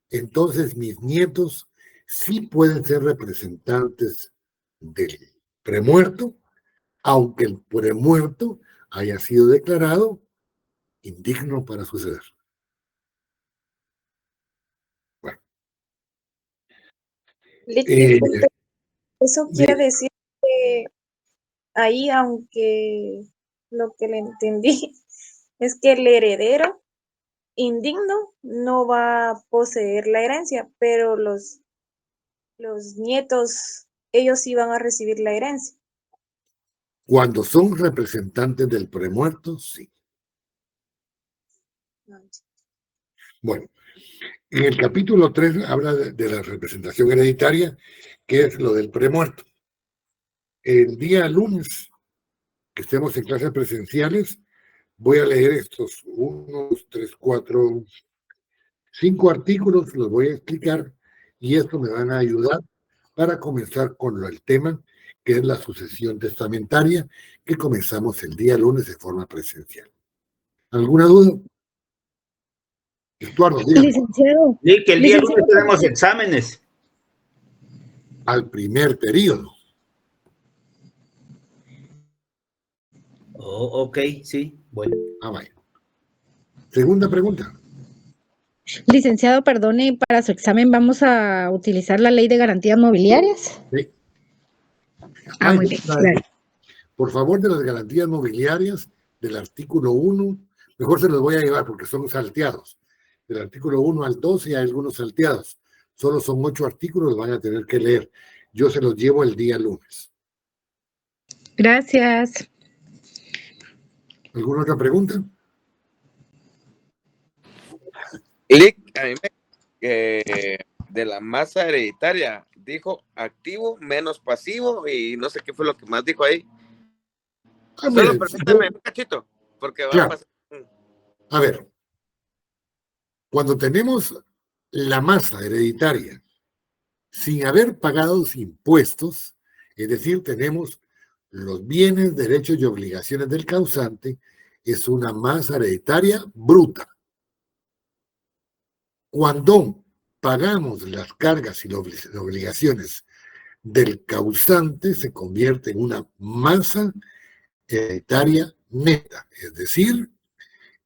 Entonces mis nietos sí pueden ser representantes del premuerto, aunque el premuerto haya sido declarado indigno para suceder. Bueno. Eso quiere decir ahí, aunque lo que le entendí es que el heredero indigno no va a poseer la herencia, pero los nietos, ellos sí van a recibir la herencia. Cuando son representantes del premuerto, sí. Bueno, en el capítulo 3 habla de la representación hereditaria, que es lo del premuerto. El día lunes, que estemos en clases presenciales, voy a leer estos 1, 2, 3, 4, 5 artículos, los voy a explicar y esto me van a ayudar para comenzar con el tema que es la sucesión testamentaria, que comenzamos el día lunes de forma presencial. ¿Alguna duda? Estuardo, dígame. Licenciado. Sí, que el día lunes tenemos exámenes. Al primer periodo. Oh, ok, sí, bueno. Vaya. Segunda pregunta. Licenciado, perdone, para su examen vamos a utilizar la ley de garantías mobiliarias. Sí. Muy bien, claro. Por favor, de las garantías mobiliarias del artículo 1, mejor se los voy a llevar porque son salteados. Del artículo 1 al 12 hay algunos salteados. Solo son 8 artículos, los van a tener que leer. Yo se los llevo el día lunes. Gracias. ¿Alguna otra pregunta? Lick, a mí de la masa hereditaria dijo activo menos pasivo y no sé qué fue lo que más dijo ahí. Solo permítame un cachito, porque va a pasar. A ver, cuando tenemos la masa hereditaria sin haber pagado los impuestos, es decir, tenemos los bienes, derechos y obligaciones del causante, es una masa hereditaria bruta. Cuando pagamos las cargas y las obligaciones del causante, se convierte en una masa hereditaria neta, es decir,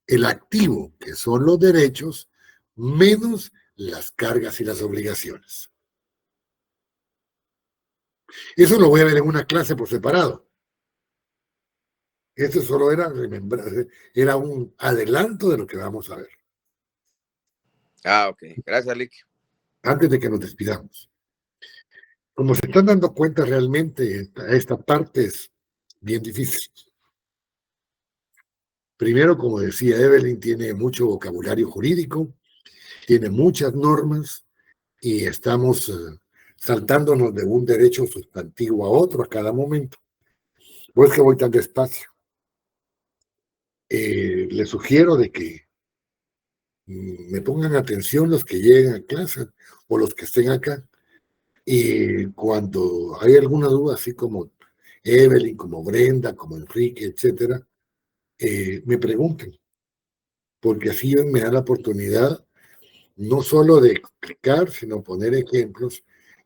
el activo, que son los derechos, menos las cargas y las obligaciones. Eso lo voy a ver en una clase por separado. Esto solo era un adelanto de lo que vamos a ver. Ok. Gracias, Lick. Antes de que nos despidamos. Como se están dando cuenta, realmente esta parte es bien difícil. Primero, como decía Evelyn, tiene mucho vocabulario jurídico, tiene muchas normas y estamos saltándonos de un derecho sustantivo a otro a cada momento. Por eso es que voy tan despacio. Les sugiero de que me pongan atención los que lleguen a clase o los que estén acá. Y cuando hay alguna duda, así como Evelyn, como Brenda, como Enrique, etcétera, me pregunten. Porque así me da la oportunidad no solo de explicar, sino poner ejemplos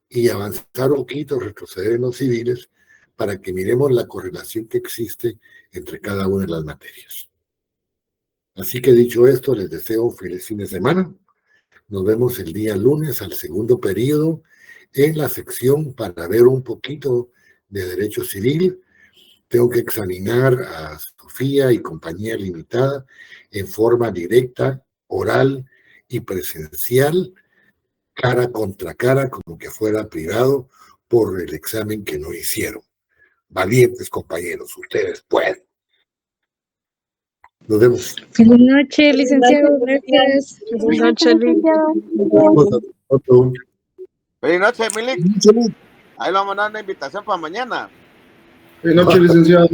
y avanzar un poquito, retroceder en los civiles, para que miremos la correlación que existe entre cada una de las materias. Así que dicho esto, les deseo un feliz fin de semana. Nos vemos el día lunes al segundo periodo en la sección para ver un poquito de derecho civil. Tengo que examinar a Sofía y compañía limitada en forma directa, oral y presencial, cara contra cara, como que fuera privado, por el examen que no hicieron. Valientes compañeros, ustedes pueden. Nos vemos. Feliz noche, licenciado. Gracias. Feliz noche, licenciado. Feliz noche, Milik. Ahí le vamos a mandar una invitación para mañana. Feliz noche, licenciado.